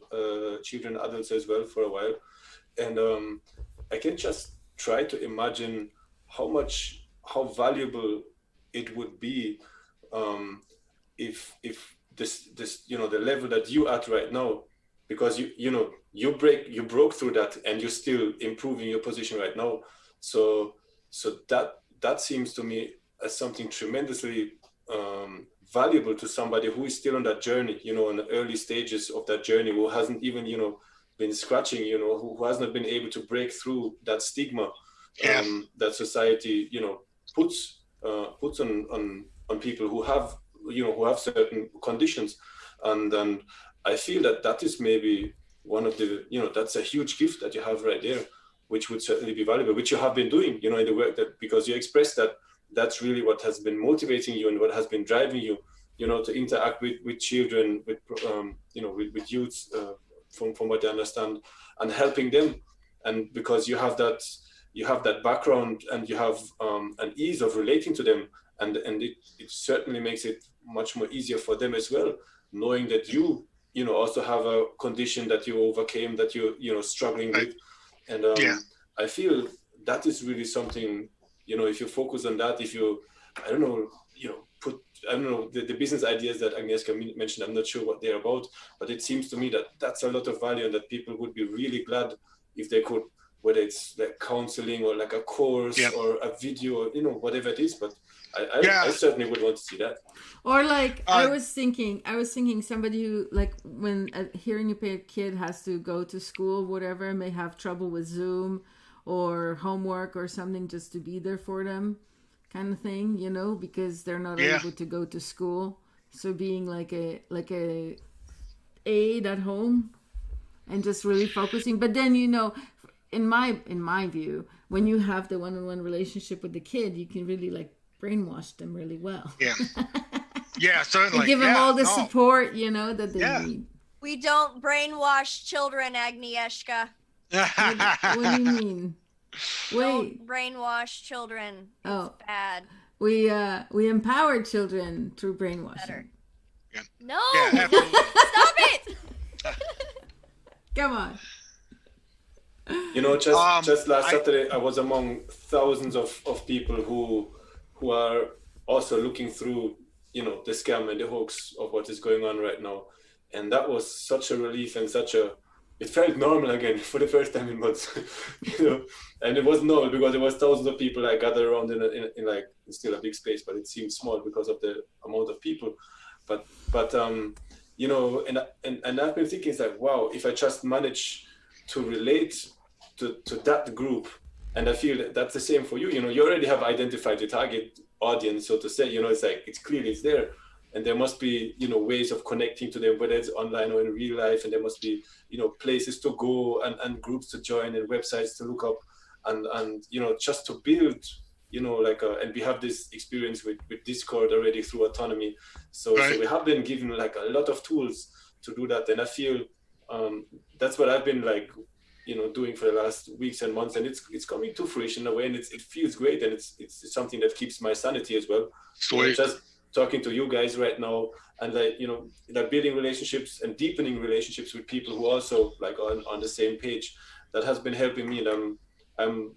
Speaker 4: children and adults as well for a while. And I can just try to imagine how valuable it would be if this the level that you at right now, because you broke through that and you're still improving your position right now. So that seems to me as something tremendously valuable to somebody who is still on that journey, in the early stages of that journey, who hasn't even been scratching, who has not been able to break through that stigma that society puts on people who have certain conditions. And then I feel that is maybe one of the that's a huge gift that you have right there, which would certainly be valuable, which you have been doing in the work, that because you expressed that's really what has been motivating you and what has been driving you to interact with children, with with youths, from what I understand, and helping them. And because you have that background and you have an ease of relating to them, and it certainly makes it much more easier for them as well, knowing that you also have a condition that you overcame, that you're struggling with. And I feel that is really something, if you focus on that, if you put the business ideas that Agnieszka mentioned, I'm not sure what they're about, but it seems to me that that's a lot of value, and that people would be really glad if they could, whether it's like counseling or like a course or a video, or whatever it is. But I certainly would want to see that.
Speaker 2: Or like I was thinking somebody who, like, when a hearing impaired kid has to go to school, whatever, may have trouble with Zoom or homework or something, just to be there for them, kind of thing, because they're not able to go to school. So being like a aid at home and just really focusing. But then in my view, when you have the one-on-one relationship with the kid, you can really like brainwash them really well.
Speaker 5: Yeah. Yeah, certainly.
Speaker 2: And give them all the support, you know, that they need.
Speaker 3: We don't brainwash children, Agnieszka.
Speaker 2: What do you mean?
Speaker 3: Don't brainwash children. It's bad.
Speaker 2: We empower children through brainwashing.
Speaker 3: Better.
Speaker 5: Yeah.
Speaker 3: No.
Speaker 5: Yeah,
Speaker 3: Stop it.
Speaker 2: Come on.
Speaker 4: You know, just last Saturday, I was among thousands of people who are also looking through, you know, the scam and the hoax of what is going on right now. And that was such a relief and it felt normal again for the first time in months, you know. And it was normal because there was thousands of people like gathered around in like, it's still a big space, but it seemed small because of the amount of people. But you know, and I've been thinking, it's like, wow, if I just manage to relate to that group, and I feel that's the same for you. You know, you already have identified the target audience, so to say. You know, it's like it's clearly it's there, and there must be, you know, ways of connecting to them, whether it's online or in real life, and there must be, you know, places to go and groups to join and websites to look up, and you know, just to build, you know, like and we have this experience with Discord already through Autonomy, so we have been given like a lot of tools to do that, and I feel that's what I've been like, you know, doing for the last weeks and months, and it's coming to fruition in a way, and it feels great, and it's something that keeps my sanity as well. So just talking to you guys right now, and like, you know, like building relationships and deepening relationships with people who also like on the same page, that has been helping me, and I'm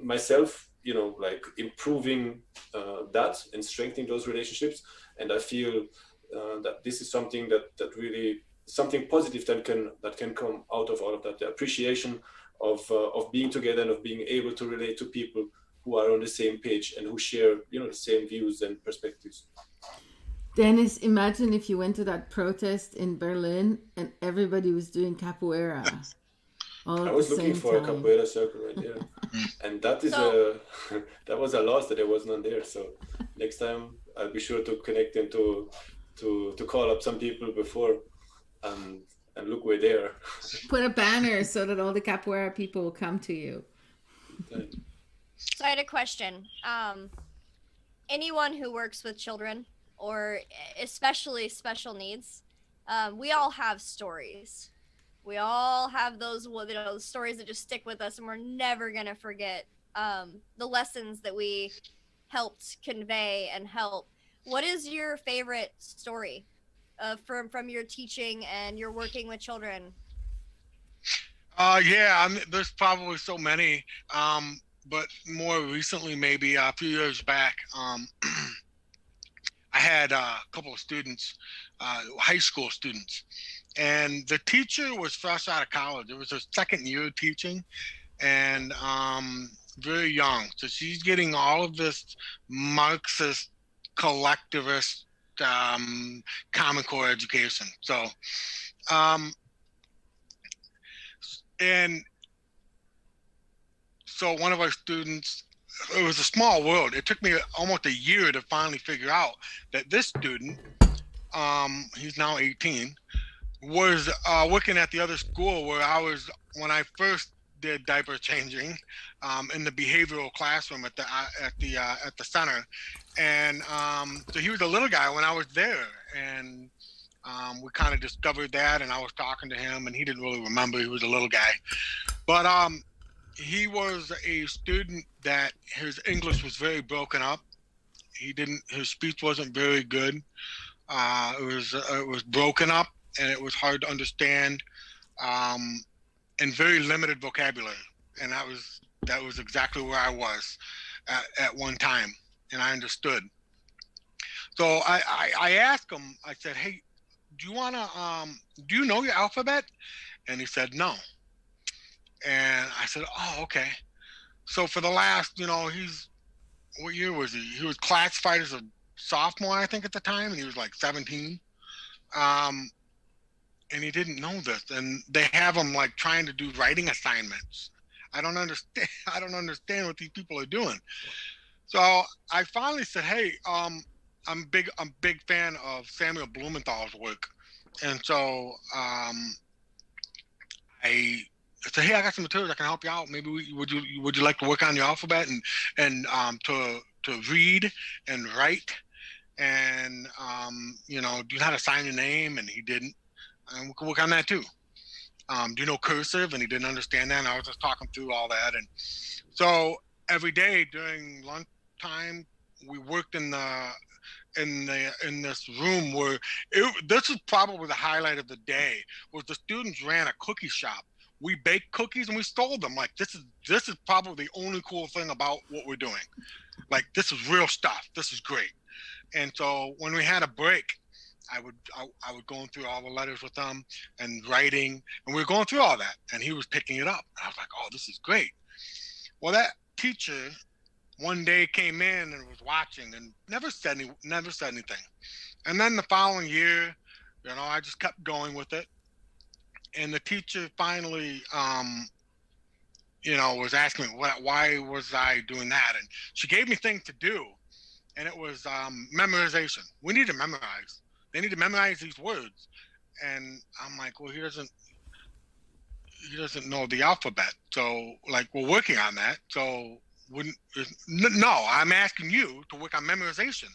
Speaker 4: myself, you know, like improving that and strengthening those relationships, and I feel that this is something that really something positive that can come out of all of that, the appreciation of being together and of being able to relate to people who are on the same page and who share, you know, the same views and perspectives.
Speaker 2: Dennis, imagine if you went to that protest in Berlin and everybody was doing capoeira.
Speaker 4: I was looking for a capoeira circle right there, and that is that was a loss that there was none there. So next time I'll be sure to connect them to call up some people before. And look, we're there.
Speaker 2: Put a banner so that all the capoeira people will come to you.
Speaker 3: So I had a question. Anyone who works with children, or especially special needs, we all have stories. We all have those, you know, stories that just stick with us, and we're never gonna forget the lessons that we helped convey and help. What is your favorite story from your teaching and your working with children?
Speaker 5: Yeah, there's probably so many, but more recently, maybe a few years back, I had a couple of students, high school students, and the teacher was fresh out of college. It was her second year teaching, and very young. So she's getting all of this Marxist collectivist Common Core education. So, and so one of our students, it was a small world. It took me almost a year to finally figure out that this student, he's now 18, was working at the other school where I was when I first did diaper changing, in the behavioral classroom at the center, and so he was a little guy when I was there, and we kind of discovered that, and I was talking to him, and he didn't really remember he was a little guy, but he was a student that his English was very broken up. His speech wasn't very good. It was broken up, and it was hard to understand, and very limited vocabulary, and that was exactly where I was at one time, and I understood. So I asked him, I said, hey, do you know your alphabet? And he said, no. And I said, oh, okay. So for the last, you know, what year was he? He was classified as a sophomore, I think, at the time, and he was like 17. And he didn't know this, and they have him like trying to do writing assignments. I don't understand what these people are doing. So I finally said, hey, I'm a big fan of Samuel Blumenthal's work, and so I said, hey, I got some materials I can help you out. Maybe would you like to work on your alphabet and to read and write and do you know how to sign your name? And he didn't. And we could work on that too. Do you know cursive? And he didn't understand that. And I was just talking through all that. And so every day during lunchtime, we worked in this room where this is probably the highlight of the day. Was the students ran a cookie shop. We baked cookies and we stole them. Like this is probably the only cool thing about what we're doing. Like this is real stuff. This is great. And so when we had a break, I would go through all the letters with them and writing, and we were going through all that, and he was picking it up. And I was like, oh, this is great. Well, that teacher one day came in and was watching and never said anything. And then the following year, I just kept going with it. And the teacher finally, was asking me why was I doing that? And she gave me things to do, and it was memorization. We need to memorize. They need to memorize these words. And I'm like, well, he doesn't know the alphabet. So like, we're working on that. So no, I'm asking you to work on memorization.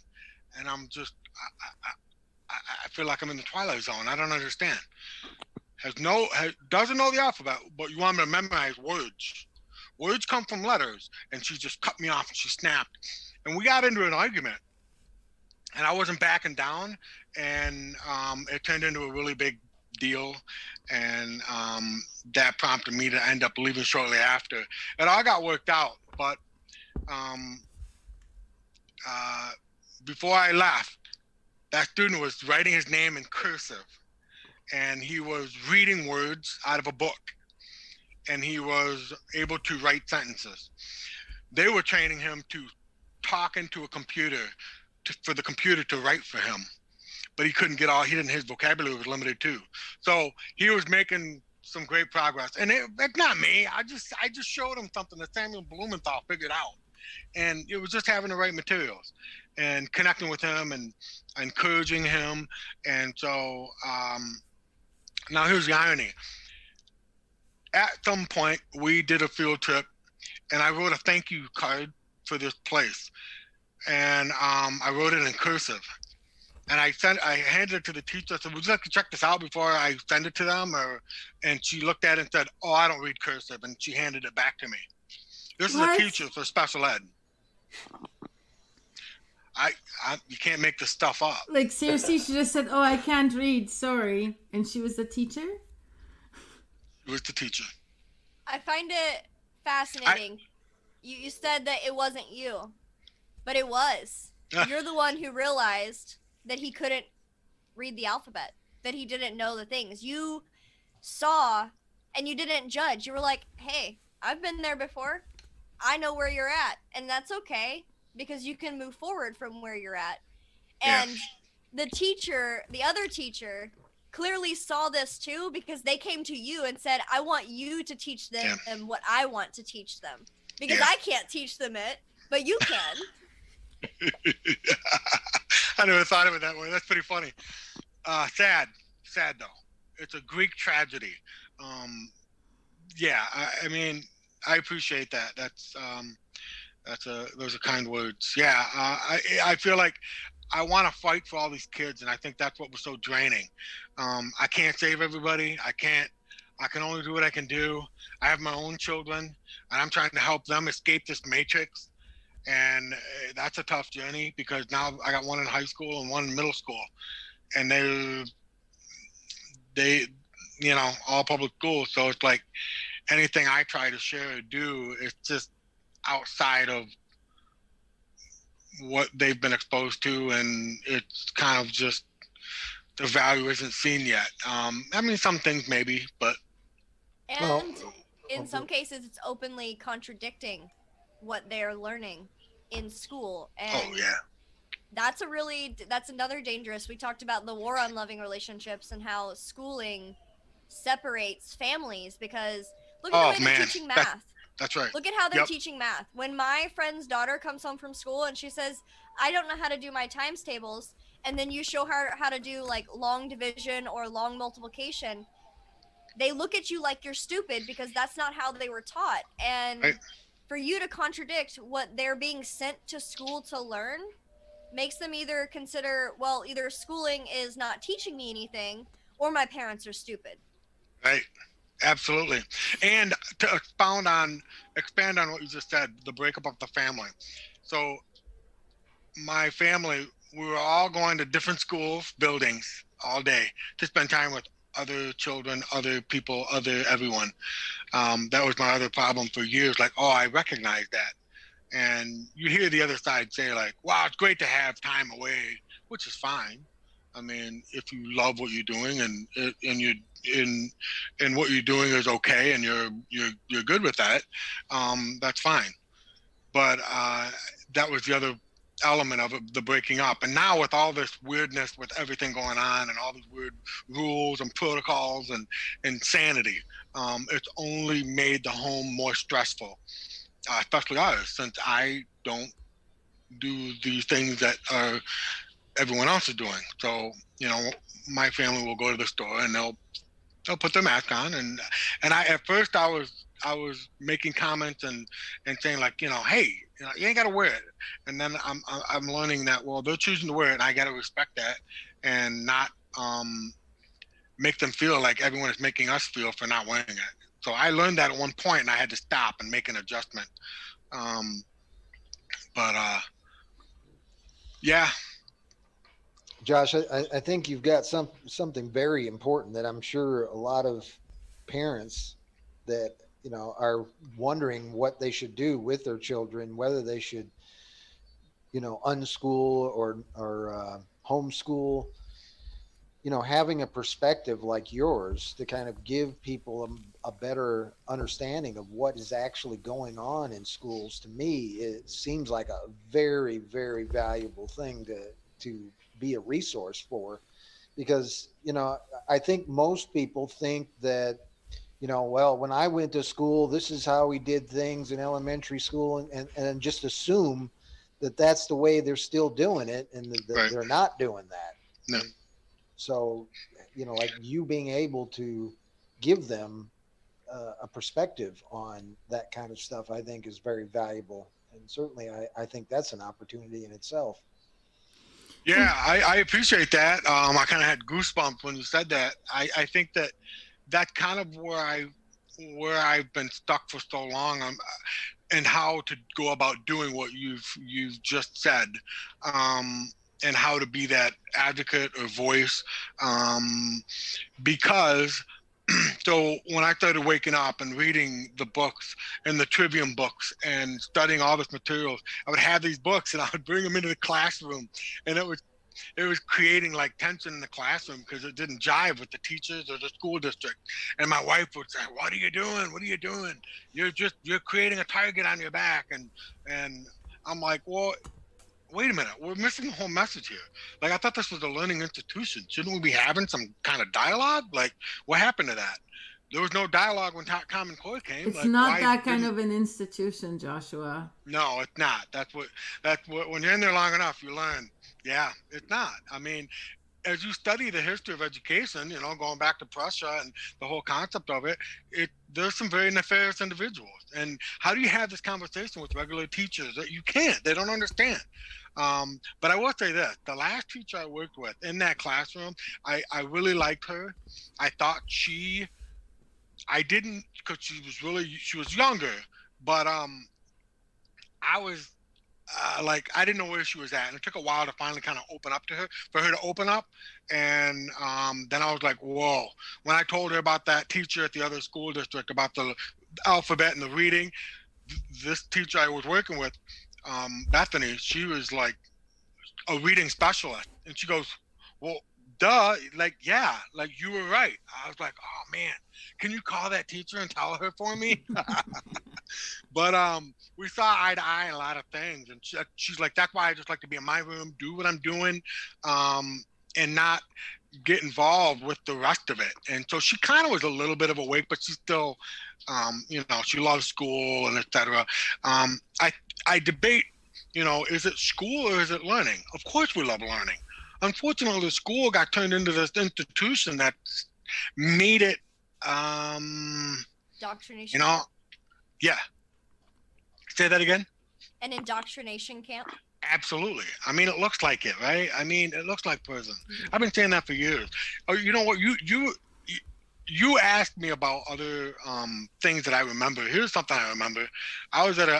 Speaker 5: And I'm just, I feel like I'm in the Twilight Zone. I don't understand. Doesn't know the alphabet, but you want me to memorize words. Words come from letters. And she just cut me off and she snapped. And we got into an argument. And I wasn't backing down, and it turned into a really big deal, and that prompted me to end up leaving shortly after. It all got worked out, but before I left, that student was writing his name in cursive, and he was reading words out of a book, and he was able to write sentences. They were training him to talk into a computer for the computer to write for him, but he couldn't get his vocabulary was limited too. So he was making some great progress, and it's not me. I just showed him something that Samuel Blumenthal figured out, and it was just having the right materials and connecting with him and encouraging him. And so now here's the irony. At some point, we did a field trip, and I wrote a thank you card for this place. And I wrote it in cursive, and I handed it to the teacher. I said, would you like to check this out before I send it to them? And she looked at it and said, oh, I don't read cursive. And she handed it back to me. This is a teacher for special ed. You can't make this stuff up.
Speaker 2: Like, seriously, she just said, oh, I can't read, sorry. And she was the teacher?
Speaker 5: She was the teacher.
Speaker 3: I find it fascinating. You said that it wasn't you. But it was. You're the one who realized that he couldn't read the alphabet, that he didn't know the things. You saw and you didn't judge. You were like, hey, I've been there before. I know where you're at. And that's okay because you can move forward from where you're at. And the other teacher clearly saw this too because they came to you and said, I want you to teach them what I want to teach them. Because I can't teach them it, but you can.
Speaker 5: I never thought of it that way. That's pretty funny. Sad though. It's a Greek tragedy. I mean, I appreciate that. Those are kind words. Yeah, I feel like I want to fight for all these kids, and I think that's what was so draining. I can't save everybody. I can only do what I can do. I have my own children, and I'm trying to help them escape this matrix. And that's a tough journey because now I got one in high school and one in middle school, and they all public schools. So it's like anything I try to share or do is just outside of what they've been exposed to, and it's kind of just the value isn't seen yet. I mean, some things maybe, but
Speaker 3: in some cases, it's openly contradicting what they're learning in school. And that's another dangerous. We talked about the war on loving relationships and how schooling separates families because look at the way they're teaching math.
Speaker 5: That's right.
Speaker 3: Look at how they're teaching math. When my friend's daughter comes home from school and she says, I don't know how to do my times tables, and then you show her how to do like long division or long multiplication, they look at you like you're stupid because that's not how they were taught. And
Speaker 5: Right.
Speaker 3: for you to contradict what they're being sent to school to learn makes them either consider, well, either schooling is not teaching me anything or my parents are stupid.
Speaker 5: Right. Absolutely. And to expand on what you just said, the breakup of the family. So my family, we were all going to different schools, buildings all day to spend time with other children, other people, everyone. That was my other problem for years. Like, oh, I recognize that. And you hear the other side say like, wow, it's great to have time away, which is fine. I mean, if you love what you're doing and you're and what you're doing is okay and you're good with that, that's fine. But that was the other element of it, the breaking up. And now with all this weirdness with everything going on and all these weird rules and protocols and insanity, it's only made the home more stressful, especially us, since I don't do these things that everyone else is doing. So, you know, my family will go to the store and they'll put their mask on, and I at first I was making comments and saying like, you know, hey, you know, you ain't got to wear it. And then I'm learning that, well, they're choosing to wear it and I got to respect that and not make them feel like everyone is making us feel for not wearing it. So I learned that at one point and I had to stop and make an adjustment. Yeah.
Speaker 1: Josh, I think you've got something very important that I'm sure a lot of parents that, you know, are wondering what they should do with their children, whether they should, you know, unschool or homeschool. You know, having a perspective like yours to kind of give people a better understanding of what is actually going on in schools, to me, it seems like a very, very valuable thing to be a resource for, because, you know, I think most people think that, you know, well, when I went to school, this is how we did things in elementary school, and just assume that that's the way they're still doing it, and that
Speaker 5: Right.
Speaker 1: they're not doing that.
Speaker 5: No.
Speaker 1: So, you know, like you being able to give them a perspective on that kind of stuff, I think is very valuable. And certainly I think that's an opportunity in itself.
Speaker 5: Yeah, I appreciate that. I kind of had goosebumps when you said that. I think that's kind of where I've been stuck for so long, and how to go about doing what you've just said, and how to be that advocate or voice, because. So when I started waking up and reading the books and the trivium books and studying all this materials, I would have these books and I would bring them into the classroom, and it was creating like tension in the classroom because it didn't jive with the teachers or the school district. And my wife would say, "What are you doing? What are you doing? You're creating a target on your back." And I'm like, well, wait a minute, we're missing the whole message here. Like, I thought this was a learning institution. Shouldn't we be having some kind of dialogue? Like, what happened to that? There was no dialogue when Common Core came.
Speaker 2: It's
Speaker 5: like,
Speaker 2: not that kind of an institution, Joshua.
Speaker 5: No, it's not. That's what when you're in there long enough, you learn. Yeah, it's not. I mean, as you study the history of education, you know, going back to Prussia and the whole concept of it, there's some very nefarious individuals. And how do you have this conversation with regular teachers? That you can't. They don't understand. But I will say this: the last teacher I worked with in that classroom, I really liked her. I thought I didn't, because she was younger, but I was like, I didn't know where she was at, and it took a while to finally kind of open up to her, for her to open up. And then I was like, whoa. When I told her about that teacher at the other school district, about the alphabet and the reading, this teacher I was working with, Bethany, she was like a reading specialist, and she goes, well, duh, like, yeah, like, you were right. I was like, oh man, can you call that teacher and tell her for me? But we saw eye to eye in a lot of things, and she's like, that's why I just like to be in my room, do what I'm doing, and not get involved with the rest of it. And so she kind of was a little bit of awake, but she's still, you know, she loves school and etc. I debate, you know, is it school or is it learning? Of course we love learning. Unfortunately, the school got turned into this institution that made it
Speaker 3: Indoctrination.
Speaker 5: You know, yeah. Say that again.
Speaker 3: An indoctrination camp.
Speaker 5: Absolutely. I mean, it looks like it, right? I mean, it looks like prison. I've been saying that for years. Oh, you know what? You asked me about other things that I remember. Here's something I remember. I was an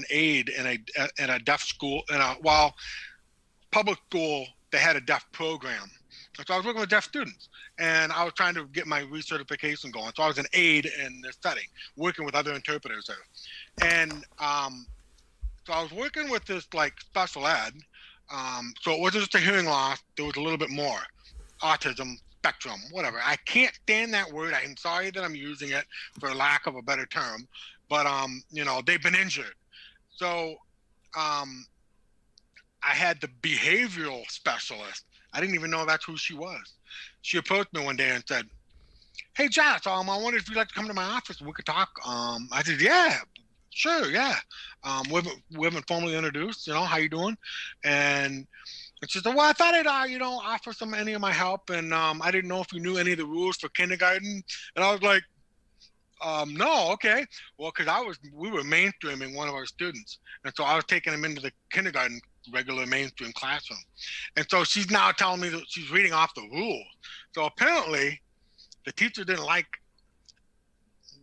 Speaker 5: aide in a deaf school public school. They had a deaf program, so I was working with deaf students, and I was trying to get my recertification going. So I was an aide in this setting, working with other interpreters there, and so I was working with this like special ed. So it wasn't just a hearing loss. There was a little bit more, autism spectrum, whatever. I can't stand that word. I'm sorry that I'm using it for lack of a better term, but they've been injured. So I had the behavioral specialist. I didn't even know that's who she was. She approached me one day and said, "Hey, Josh, I wondered if you'd like to come to my office and we could talk." I said, "Yeah, sure, yeah." We haven't formally introduced. How you doing? And she said, "Well, I thought I'd offer any of my help, and I didn't know if you knew any of the rules for kindergarten." And I was like, "No, okay." Well, because we were mainstreaming one of our students, and so I was taking him into the kindergarten regular mainstream classroom, and so she's now telling me that she's reading off the rules. So apparently, the teacher didn't like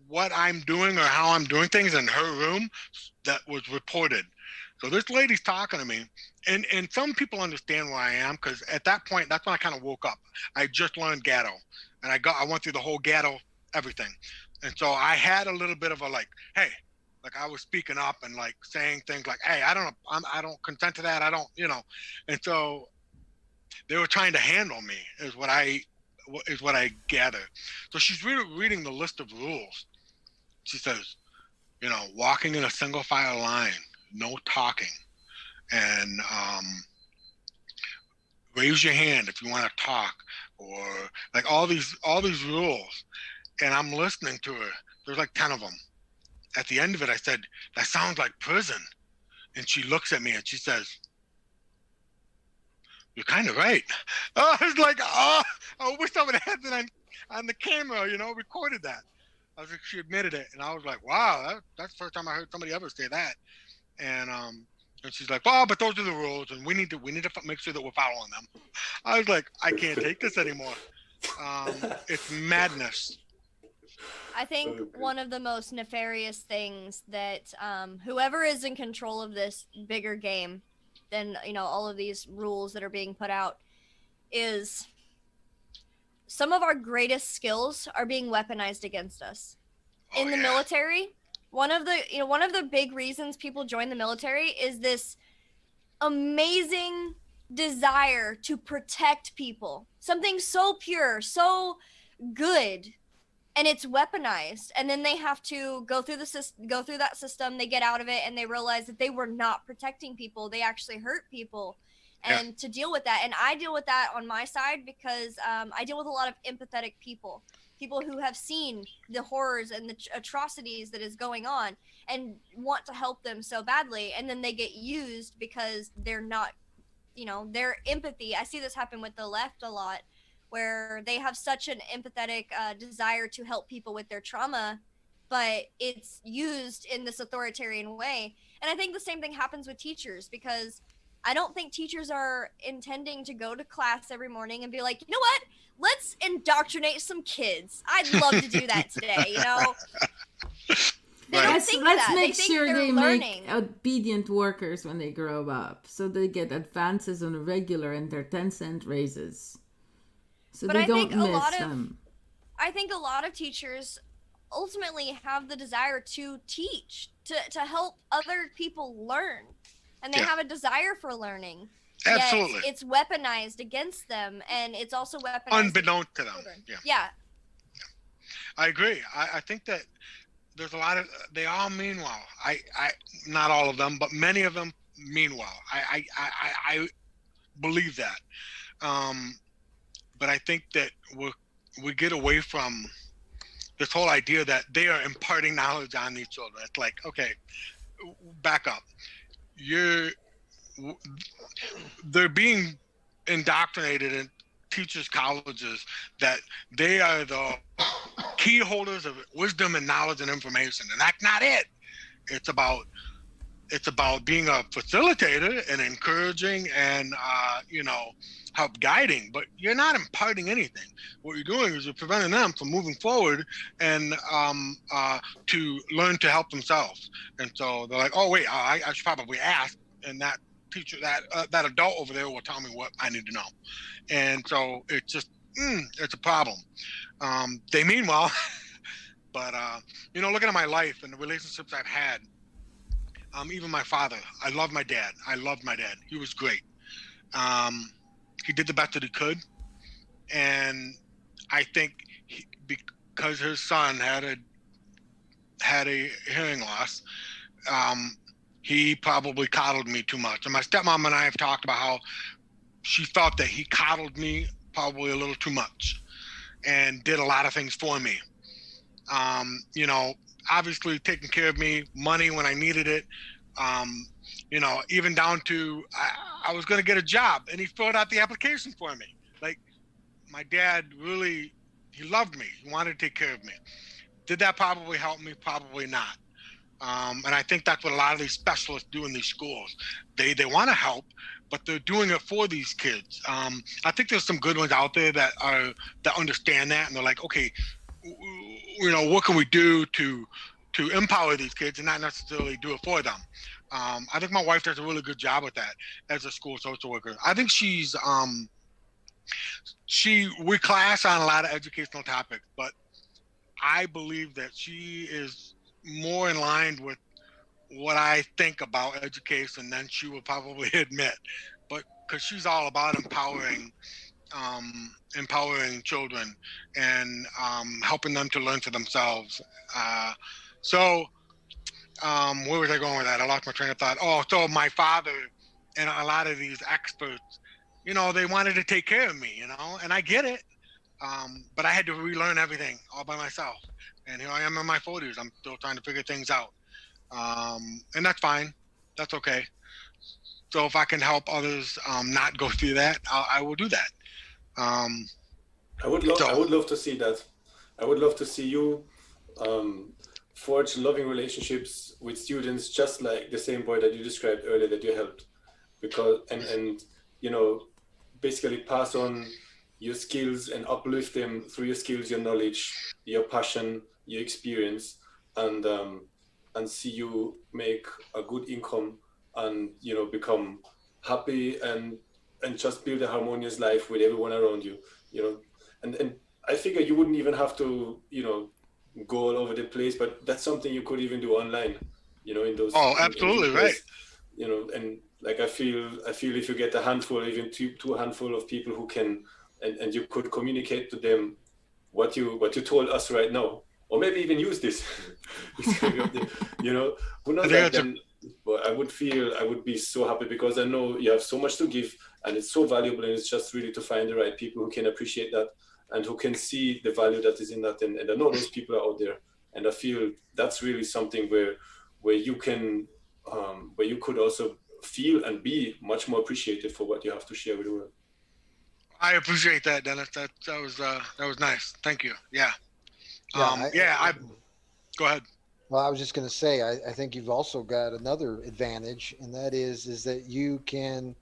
Speaker 5: what I'm doing or how I'm doing things in her room that was reported. So this lady's talking to me, and some people understand where I am, because at that point, that's when I kind of woke up. I just learned Gatto, and I went through the whole Gatto everything, and so I had a little bit of a hey, I was speaking up and saying things like, "Hey, I don't consent to that. I don't, and so they were trying to handle me, is what I gather. So she's reading the list of rules. She says, walking in a single file line, no talking, and raise your hand if you want to talk, or all these rules. And I'm listening to her. There's 10 of them. At the end of it, I said, "That sounds like prison." And she looks at me and she says, "You're kind of right." I was like, "Oh, I wish I would have had that on the camera, recorded that." I was like, she admitted it, and I was like, "Wow, that's the first time I heard somebody ever say that." And she's like, "Well, but those are the rules, and we need to make sure that we're following them." I was like, I can't take this anymore. It's madness.
Speaker 3: I think one of the most nefarious things that whoever is in control of this bigger game than all of these rules that are being put out is some of our greatest skills are being weaponized against us. In the military, one of the big reasons people join the military is this amazing desire to protect people. Something so pure, so good, and it's weaponized. And then they have to go through that system. They get out of it and they realize that they were not protecting people. They actually hurt people. And to deal with that, and I deal with that on my side because I deal with a lot of empathetic people who have seen the horrors and the atrocities that is going on and want to help them so badly, and then they get used because they're not, their empathy. I see this happen with the left a lot, where they have such an empathetic desire to help people with their trauma, but it's used in this authoritarian way. And I think the same thing happens with teachers, because I don't think teachers are intending to go to class every morning and be like, "You know what? Let's indoctrinate some kids. I'd love to do that today." They don't think
Speaker 2: let's
Speaker 3: that.
Speaker 2: make
Speaker 3: they
Speaker 2: sure
Speaker 3: think
Speaker 2: they
Speaker 3: learning.
Speaker 2: make obedient workers when they grow up, so they get advances on a regular and their 10-cent raises, so
Speaker 3: But
Speaker 2: they
Speaker 3: I
Speaker 2: don't
Speaker 3: think
Speaker 2: miss them.
Speaker 3: I think a lot of teachers ultimately have the desire to teach, to help other people learn. And they have a desire for learning.
Speaker 5: Absolutely.
Speaker 3: Yet it's weaponized against them, and it's also weaponized
Speaker 5: unbeknownst to them.
Speaker 3: Yeah.
Speaker 5: I agree. I think that there's a lot of, they all mean well. I not all of them, but many of them mean well. I believe that. But I think that we get away from this whole idea that they are imparting knowledge on these children. It's like, okay, back up. They're being indoctrinated in teachers' colleges that they are the key holders of wisdom and knowledge and information, and that's not it. It's about being a facilitator and encouraging and help guiding, but you're not imparting anything. What you're doing is you're preventing them from moving forward and to learn to help themselves. And so they're like, oh wait, I should probably ask, and that teacher, that adult over there will tell me what I need to know. And so it's just it's a problem. They mean well, but looking at my life and the relationships I've had, even my father, I loved my dad. He was great. He did the best that he could, and I think because his son had a hearing loss, he probably coddled me too much. And my stepmom and I have talked about how she felt that he coddled me probably a little too much and did a lot of things for me. Obviously taking care of me, money when I needed it, even down to I was going to get a job and he filled out the application for me. Like, my dad really, he loved me. He wanted to take care of me. Did that probably help me? Probably not. And I think that's what a lot of these specialists do in these schools. They want to help, but they're doing it for these kids. I think there's some good ones out there that understand that, and they're like, okay, what can we do to empower these kids and not necessarily do it for them. I think my wife does a really good job with that as a school social worker. I think we class on a lot of educational topics, but I believe that she is more in line with what I think about education than she will probably admit, but because she's all about empowering children and helping them to learn for themselves. Where was I going with that? I lost my train of thought. Oh, so my father and a lot of these experts, they wanted to take care of me, and I get it. But I had to relearn everything all by myself. And here I am in my 40s. I'm still trying to figure things out. And that's fine. That's okay. So if I can help others not go through that, I will do that.
Speaker 4: I would love to see that. I would love to see you forge loving relationships with students, just like the same boy that you described earlier that you helped, because and basically pass on your skills and uplift them through your skills, your knowledge, your passion, your experience, and see you make a good income and become happy and just build a harmonious life with everyone around you. And I figure you wouldn't even have to go all over the place, but that's something you could even do online, in those.
Speaker 5: Oh, absolutely,
Speaker 4: in
Speaker 5: right.
Speaker 4: And like I feel if you get a handful, even two handful of people who can, and you could communicate to them what you told us right now, or maybe even use this. Who knows? Then, but I would be so happy, because I know you have so much to give, and it's so valuable, and it's just really to find the right people who can appreciate that and who can see the value that is in that, and I know those people are out there, and I feel that's really something where you can where you could also feel and be much more appreciated for what you have to share with the world.
Speaker 5: I appreciate that, Dennis. That was nice. Thank you. Yeah. Go ahead.
Speaker 1: Well, I was just going to say, I think you've also got another advantage, and that is that you can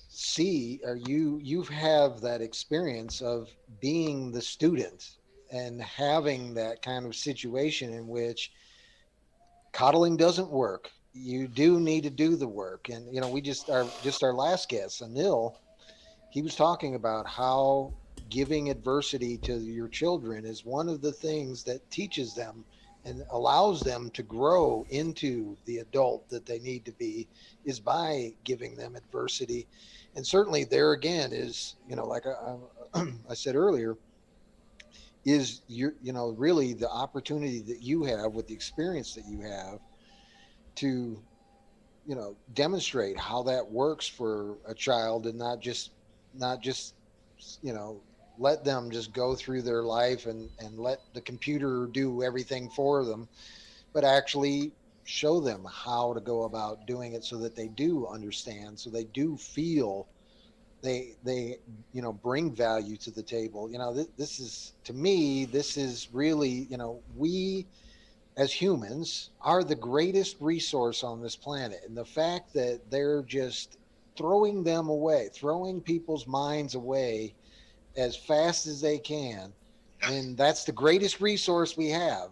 Speaker 1: see, or you have that experience of being the student and having that kind of situation in which coddling doesn't work. You do need to do the work. And, we our last guest, Anil, he was talking about how giving adversity to your children is one of the things that teaches them and allows them to grow into the adult that they need to be, is by giving them adversity. And certainly there again is, like I said earlier, is really the opportunity that you have with the experience that you have to, demonstrate how that works for a child, and not just, let them just go through their life and let the computer do everything for them, but actually show them how to go about doing it so that they do understand, so they do feel they bring value to the table. This is, to me, this is really, we as humans are the greatest resource on this planet, and the fact that they're just throwing them away, throwing people's minds away as fast as they can,
Speaker 5: Yeah.
Speaker 1: when that's the greatest resource we have.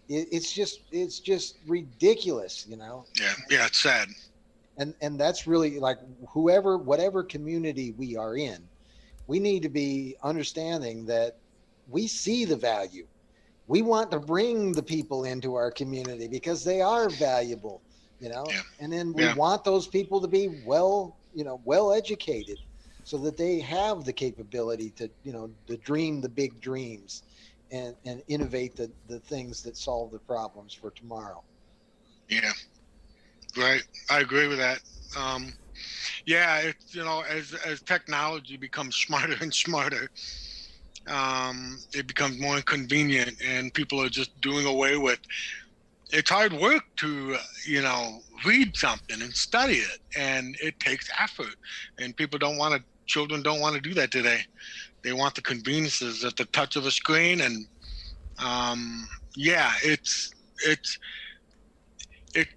Speaker 1: It's just ridiculous.
Speaker 5: Yeah, it's sad.
Speaker 1: And that's really like, whatever community we are in, we need to be understanding that we see the value. We want to bring the people into our community because they are valuable,
Speaker 5: Yeah.
Speaker 1: and then we
Speaker 5: Yeah.
Speaker 1: want those people to be well educated, so that they have the capability to dream the big dreams and innovate the things that solve the problems for tomorrow.
Speaker 5: Yeah, right. I agree with that. Yeah, it's, as technology becomes smarter and smarter, it becomes more inconvenient, and people are just doing away with. It's hard work to, read something and study it, and it takes effort, and children don't want to do that today. They want the conveniences at the touch of a screen, and yeah, it's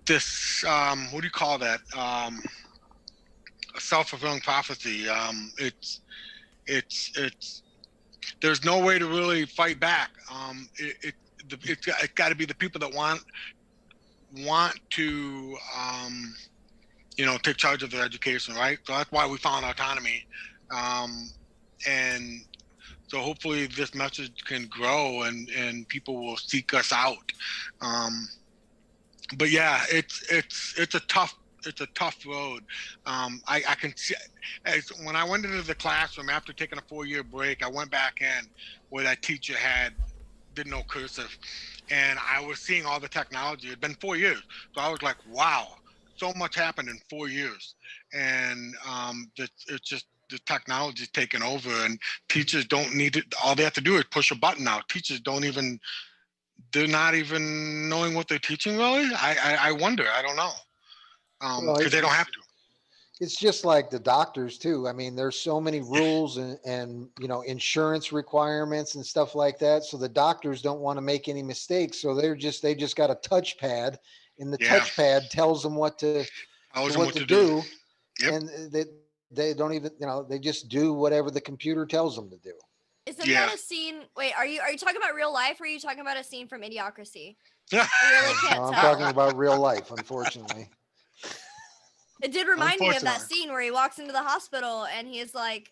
Speaker 5: this, what do you call that? A self-fulfilling prophecy. It's there's no way to really fight back. It's got to be the people that want to take charge of their education, right? So that's why we found Autonomy, and so hopefully this message can grow and people will seek us out. But yeah, it's a tough road. I can see, when I went into the classroom after taking a 4-year break, I went back in where that teacher didn't know cursive, and I was seeing all the technology. It had been 4 years, so I was like, wow, so much happened in 4 years, and it's just the technology's taken over, and teachers don't need it. All they have to do is push a button now. Teachers they're not even knowing what they're teaching, really. I wonder. I don't know, because they don't have to.
Speaker 1: It's just like the doctors too. I mean, there's so many rules and insurance requirements and stuff like that. So the doctors don't want to make any mistakes. So they just got a touchpad, and the
Speaker 5: Yeah.
Speaker 1: touchpad tells them what to do.
Speaker 5: Yep.
Speaker 1: And they don't even, they just do whatever the computer tells them to do.
Speaker 3: Isn't
Speaker 5: Yeah.
Speaker 3: that a scene? Wait, are you talking about real life, or are you talking about a scene from Idiocracy?
Speaker 5: Yeah.
Speaker 3: I really can't
Speaker 1: I'm
Speaker 3: tell.
Speaker 1: talking about real life, unfortunately.
Speaker 3: It did remind me of that
Speaker 5: Unfortunately.
Speaker 3: scene where he walks into the hospital and he's like,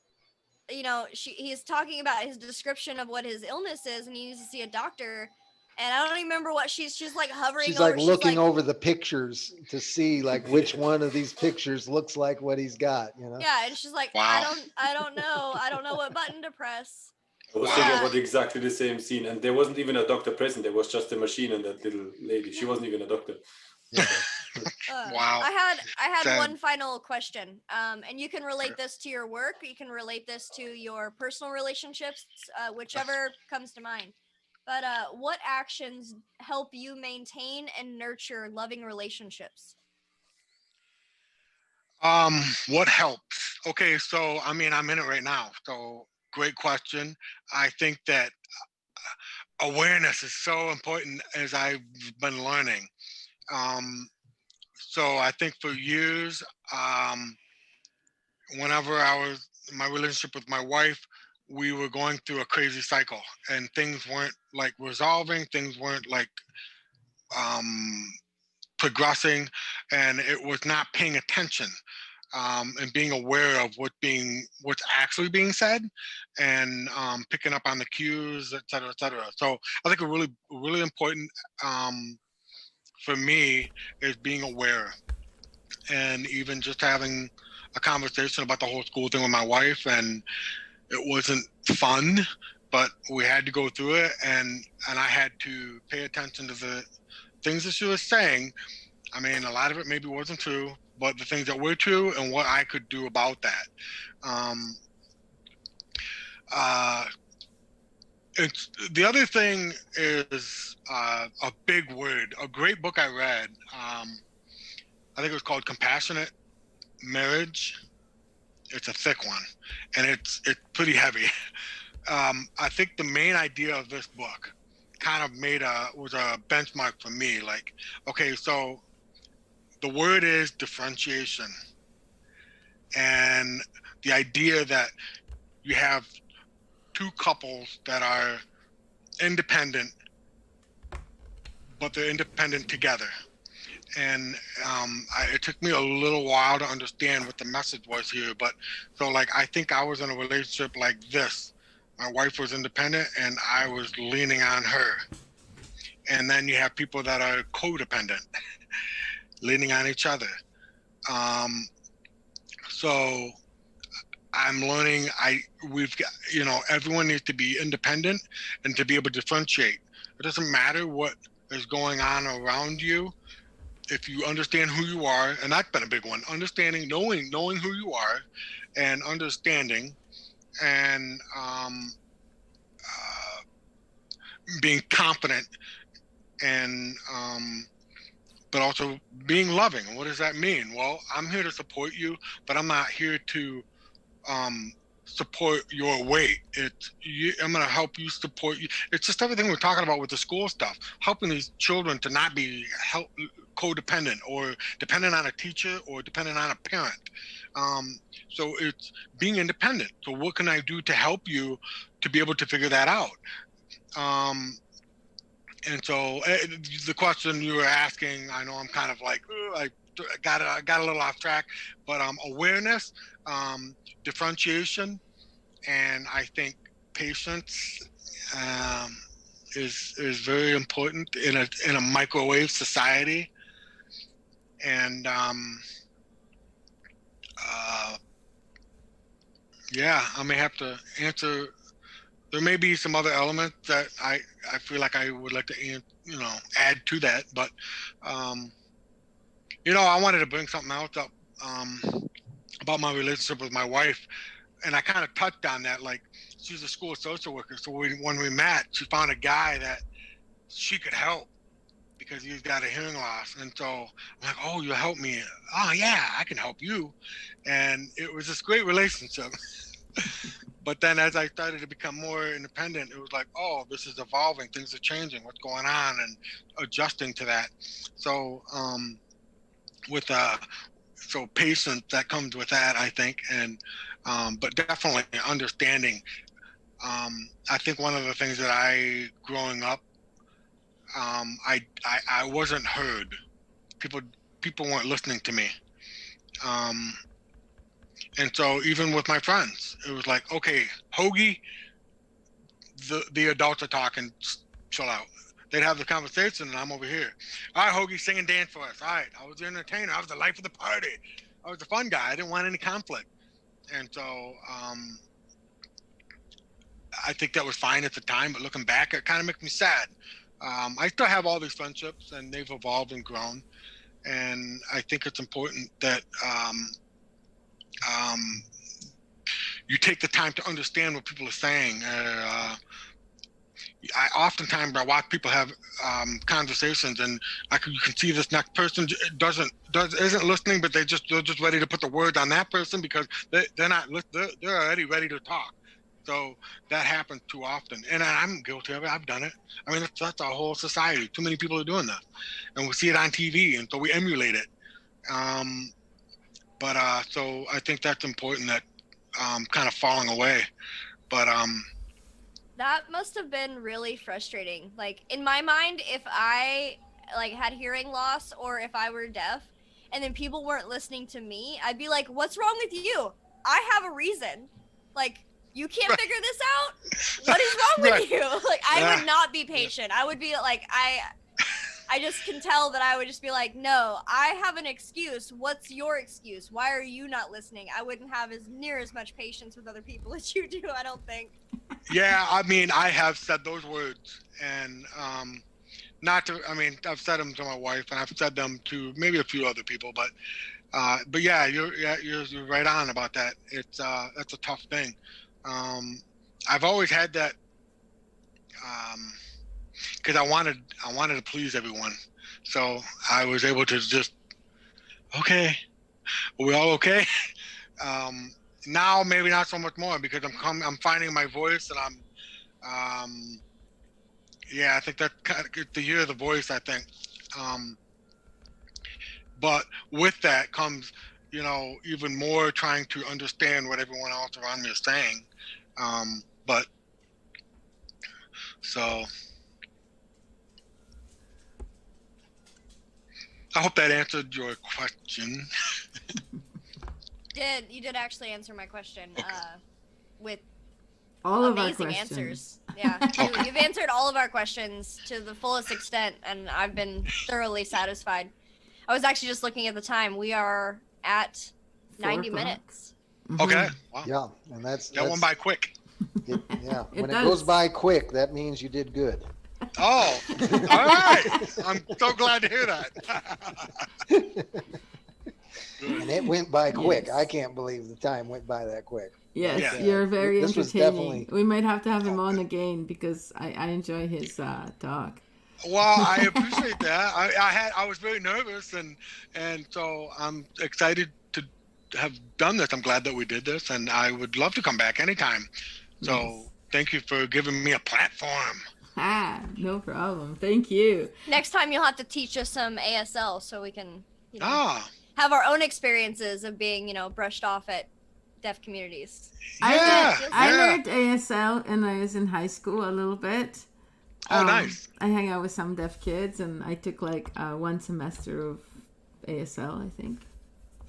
Speaker 3: he's talking about his description of what his illness is, and he needs to see a doctor. And I don't even remember what she's like hovering
Speaker 1: She's
Speaker 3: over.
Speaker 1: like looking over the pictures to see like which one of these pictures looks like what he's got,
Speaker 3: Yeah, and she's like,
Speaker 5: Wow.
Speaker 3: I don't know what button to press.
Speaker 4: I was thinking about exactly the same scene, and there wasn't even a doctor present. There was just a machine and that little lady. She wasn't even a doctor.
Speaker 1: Yeah.
Speaker 5: Wow.
Speaker 3: I had
Speaker 5: Sad.
Speaker 3: one final question, and you can relate this to your work. You can relate this to your personal relationships, whichever comes to mind. But what actions help you maintain and nurture loving relationships?
Speaker 5: What helps? Okay, so I'm in it right now. So great question. I think that awareness is so important, as I've been learning. So I think for years, whenever my relationship with my wife, we were going through a crazy cycle, and things weren't like resolving, things weren't like progressing, and it was not paying attention, and being aware of what's actually being said, and picking up on the cues, et cetera, et cetera. So I think a really important, for me, is being aware, and even just having a conversation about the whole school thing with my wife, and it wasn't fun, but we had to go through it, and I had to pay attention to the things that she was saying. I mean, a lot of it maybe wasn't true, but the things that were true and what I could do about that. The other thing is a big word. A great book I read, I think it was called Compassionate Marriage. It's a thick one, and it's pretty heavy. I think the main idea of this book kind of was a benchmark for me. Like, okay, so the word is differentiation, and the idea that you have two couples that are independent, but they're independent together. And it took me a little while to understand what the message was here. But so, like, I think I was in a relationship like this. My wife was independent and I was leaning on her. And then you have people that are codependent, leaning on each other. So I'm learning, we've got, everyone needs to be independent and to be able to differentiate. It doesn't matter what is going on around you. If you understand who you are, and that's been a big one, understanding, knowing who you are, and understanding, and being confident, and but also being loving. What does that mean? Well, I'm here to support you, but I'm not here to support your weight. I'm going to help you, support you. It's just everything we're talking about with the school stuff, helping these children to not be codependent or dependent on a teacher or dependent on a parent. So it's being independent. So what can I do to help you to be able to figure that out? And so the question you were asking, I know I'm kind of like, I got a little off track, but awareness, differentiation, and I think patience is very important in a microwave society. And yeah, I may have to answer. There may be some other elements that I feel like I would like to add to that, but I wanted to bring something else up about my relationship with my wife, and I kind of touched on that. Like, she's a school social worker, so when we met, she found a guy that she could help because he's got a hearing loss, and so I'm like, oh, you'll help me? Oh yeah, I can help you, and it was this great relationship. But then as I started to become more independent, it was like, oh, this is evolving, things are changing, what's going on, and adjusting to that. So so patience that comes with that, I think, and but definitely understanding. I think one of the things that growing up, I wasn't heard. People weren't listening to me. And so even with my friends, it was like, okay, Hoagie, the adults are talking, chill out. They'd have the conversation and I'm over here. All right, Hoagie, sing and dance for us. All right, I was the entertainer. I was the life of the party. I was the fun guy. I didn't want any conflict. And so I think that was fine at the time, but looking back, it kind of makes me sad. I still have all these friendships and they've evolved and grown. And I think it's important that you take the time to understand what people are saying. Oftentimes I watch people have conversations, and you can see this next person isn't listening, but they're just ready to put the words on that person because they're already ready to talk. So that happens too often, and I'm guilty of it. I've done it. I mean, that's our whole society. Too many people are doing that, and we see it on TV, and so we emulate it. So I think that's important, that kind of falling away. But
Speaker 3: that must have been really frustrating. Like, in my mind, if I had hearing loss or if I were deaf and then people weren't listening to me, I'd be like, what's wrong with you? I have a reason. Like, you can't figure this out? What is wrong with you? Like, I would not be patient. I would be like, I just can tell that I would just be like, no, I have an excuse. What's your excuse? Why are you not listening? I wouldn't have near as much patience with other people as you do, I don't think.
Speaker 5: Yeah, I mean, I have said those words, and I've said them to my wife, and I've said them to maybe a few other people, but yeah, you're right on about that. It's that's a tough thing. I've always had that, because I wanted to please everyone, so I was able to just, okay, are we all okay? now maybe not so much more because I'm finding my voice, and I think that kind of the year of the voice, I think. But with that comes, even more trying to understand what everyone else around me is saying. So I hope that answered your question.
Speaker 3: You did actually answer my question with
Speaker 2: All of our
Speaker 3: amazing
Speaker 2: questions.
Speaker 3: answers. Yeah, you've answered all of our questions to the fullest extent, and I've been thoroughly satisfied. I was actually just looking at the time. We are at 90
Speaker 2: o'clock.
Speaker 3: minutes.
Speaker 5: Okay. Wow.
Speaker 1: Yeah, and that's
Speaker 5: That went by quick.
Speaker 1: yeah.
Speaker 2: It
Speaker 1: When it
Speaker 2: does.
Speaker 1: goes by quick, that means you did good.
Speaker 5: Oh, all right. I'm so glad to hear that.
Speaker 1: And it went by quick.
Speaker 2: Yes.
Speaker 1: I can't believe the time went by that quick.
Speaker 2: Yes,
Speaker 5: Yeah.
Speaker 2: you're very
Speaker 1: This was
Speaker 2: entertaining.
Speaker 1: definitely-
Speaker 2: We might have to have him on again because I enjoy his talk.
Speaker 5: Well, I appreciate that. I was very nervous, and so I'm excited to have done this. I'm glad that we did this, and I would love to come back anytime. So
Speaker 2: Yes.
Speaker 5: thank you for giving me a platform.
Speaker 2: No problem. Thank you.
Speaker 3: Next time you'll have to teach us some ASL so we can
Speaker 5: Ah,
Speaker 3: have our own experiences of being, brushed off at deaf communities.
Speaker 5: yeah.
Speaker 2: I learned ASL and I was in high school a little bit.
Speaker 5: Oh, nice.
Speaker 2: I hang out with some deaf kids, and I took like 1 semester of ASL, I think.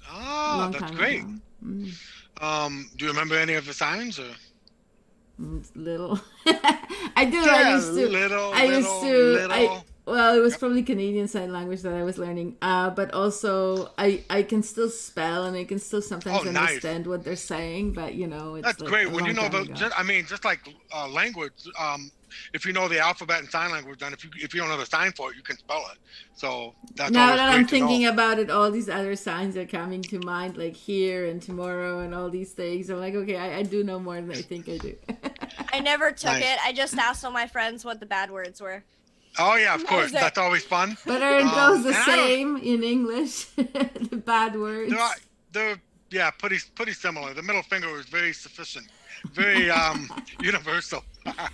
Speaker 5: Ah,
Speaker 2: Long
Speaker 5: that's
Speaker 2: time
Speaker 5: great.
Speaker 2: ago. Mm.
Speaker 5: Do you remember any of the signs? Or?
Speaker 2: Little. I do.
Speaker 5: Yeah,
Speaker 2: I used to.
Speaker 5: little.
Speaker 2: Well, it was probably Canadian Sign Language that I was learning, but also I can still spell and I can still sometimes
Speaker 5: Oh, nice.
Speaker 2: understand what they're saying, but it's
Speaker 5: That's
Speaker 2: like
Speaker 5: great.
Speaker 2: a
Speaker 5: When you
Speaker 2: long
Speaker 5: know
Speaker 2: time
Speaker 5: the,
Speaker 2: ago.
Speaker 5: just like language, if you know the alphabet and sign language, then if you don't know the sign for it, you can spell it. So that's
Speaker 2: Now
Speaker 5: always
Speaker 2: that
Speaker 5: great
Speaker 2: I'm
Speaker 5: to
Speaker 2: thinking
Speaker 5: know.
Speaker 2: about it, all these other signs are coming to mind, like here and tomorrow and all these things. I'm like, okay, I do know more than I think I do.
Speaker 3: I never took
Speaker 5: Nice.
Speaker 3: it. I just asked all my friends what the bad words were.
Speaker 5: Oh yeah, of course.
Speaker 3: Is it-
Speaker 5: That's always fun.
Speaker 2: But aren't those the
Speaker 5: and I don't-
Speaker 2: same in English? The bad words.
Speaker 5: They're pretty similar. The middle finger is very sufficient, very universal.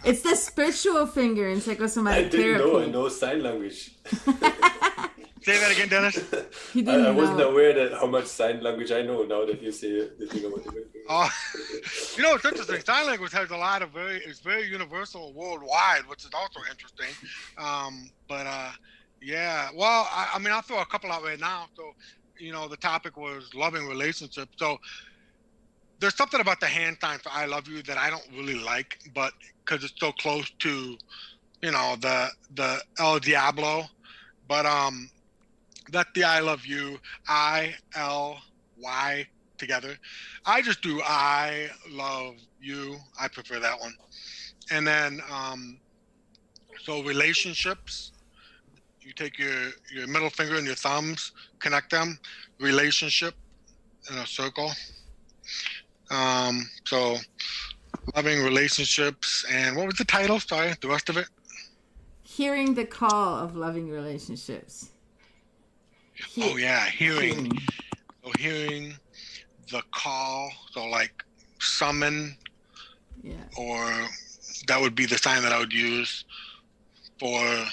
Speaker 2: It's the spiritual finger in
Speaker 4: I
Speaker 2: psychosomatic
Speaker 4: didn't
Speaker 2: therapy.
Speaker 4: know. I know sign language.
Speaker 5: Say that again, Dennis.
Speaker 2: He didn't
Speaker 4: I wasn't
Speaker 2: know.
Speaker 4: aware that how much sign language I know now that you say the thing about the
Speaker 5: Oh, it's interesting. Sign language has a lot of it's very universal worldwide, which is also interesting. Yeah. Well, I mean, I'll throw a couple out right now. So, the topic was loving relationships. So there's something about the hand sign for I love you that I don't really like, but because it's so close to, the El Diablo, but that's the I love you, I-L-Y together. I just do I love you. I prefer that one. And then, so relationships, you take your middle finger and your thumbs, connect them, relationship in a circle. So loving relationships. And what was the title? Sorry, the rest of it?
Speaker 2: Hearing the call of loving relationships.
Speaker 5: Oh yeah, hearing. So hearing the call, so like summon,
Speaker 2: Yeah.
Speaker 5: or that would be the sign that I would use for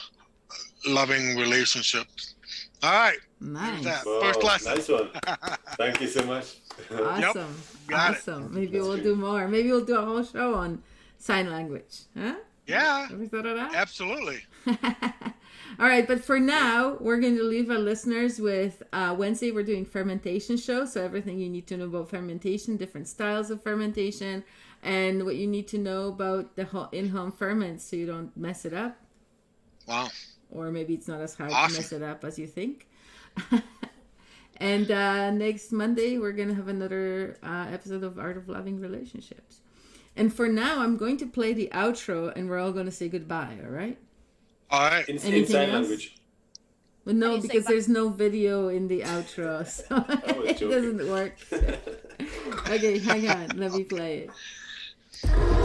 Speaker 5: loving relationships. All right.
Speaker 2: Nice.
Speaker 5: That.
Speaker 4: Wow,
Speaker 5: First lesson.
Speaker 4: nice one. Thank you so much.
Speaker 2: Awesome.
Speaker 5: Got it.
Speaker 2: Awesome. Maybe we'll do more. Maybe we'll do a whole show on sign language. Huh?
Speaker 5: Yeah,
Speaker 2: Ever thought of that?
Speaker 5: absolutely.
Speaker 2: All right, but for now, we're going to leave our listeners with Wednesday. We're doing fermentation show, so everything you need to know about fermentation, different styles of fermentation, and what you need to know about the in-home ferments so you don't mess it up.
Speaker 5: Wow.
Speaker 2: Or maybe it's not as hard
Speaker 5: Awesome.
Speaker 2: to mess it up as you think. And next Monday, we're going to have another episode of Art of Loving Relationships. And for now, I'm going to play the outro, and we're all going to say goodbye, all right?
Speaker 5: All right.
Speaker 4: In
Speaker 2: Anything
Speaker 4: sign
Speaker 2: else?
Speaker 4: language.
Speaker 2: Well, no,
Speaker 3: How do you say
Speaker 2: because
Speaker 3: bye?
Speaker 2: there's no video in the outro, so it
Speaker 4: joking.
Speaker 2: doesn't work. Okay, hang on. Let me play it.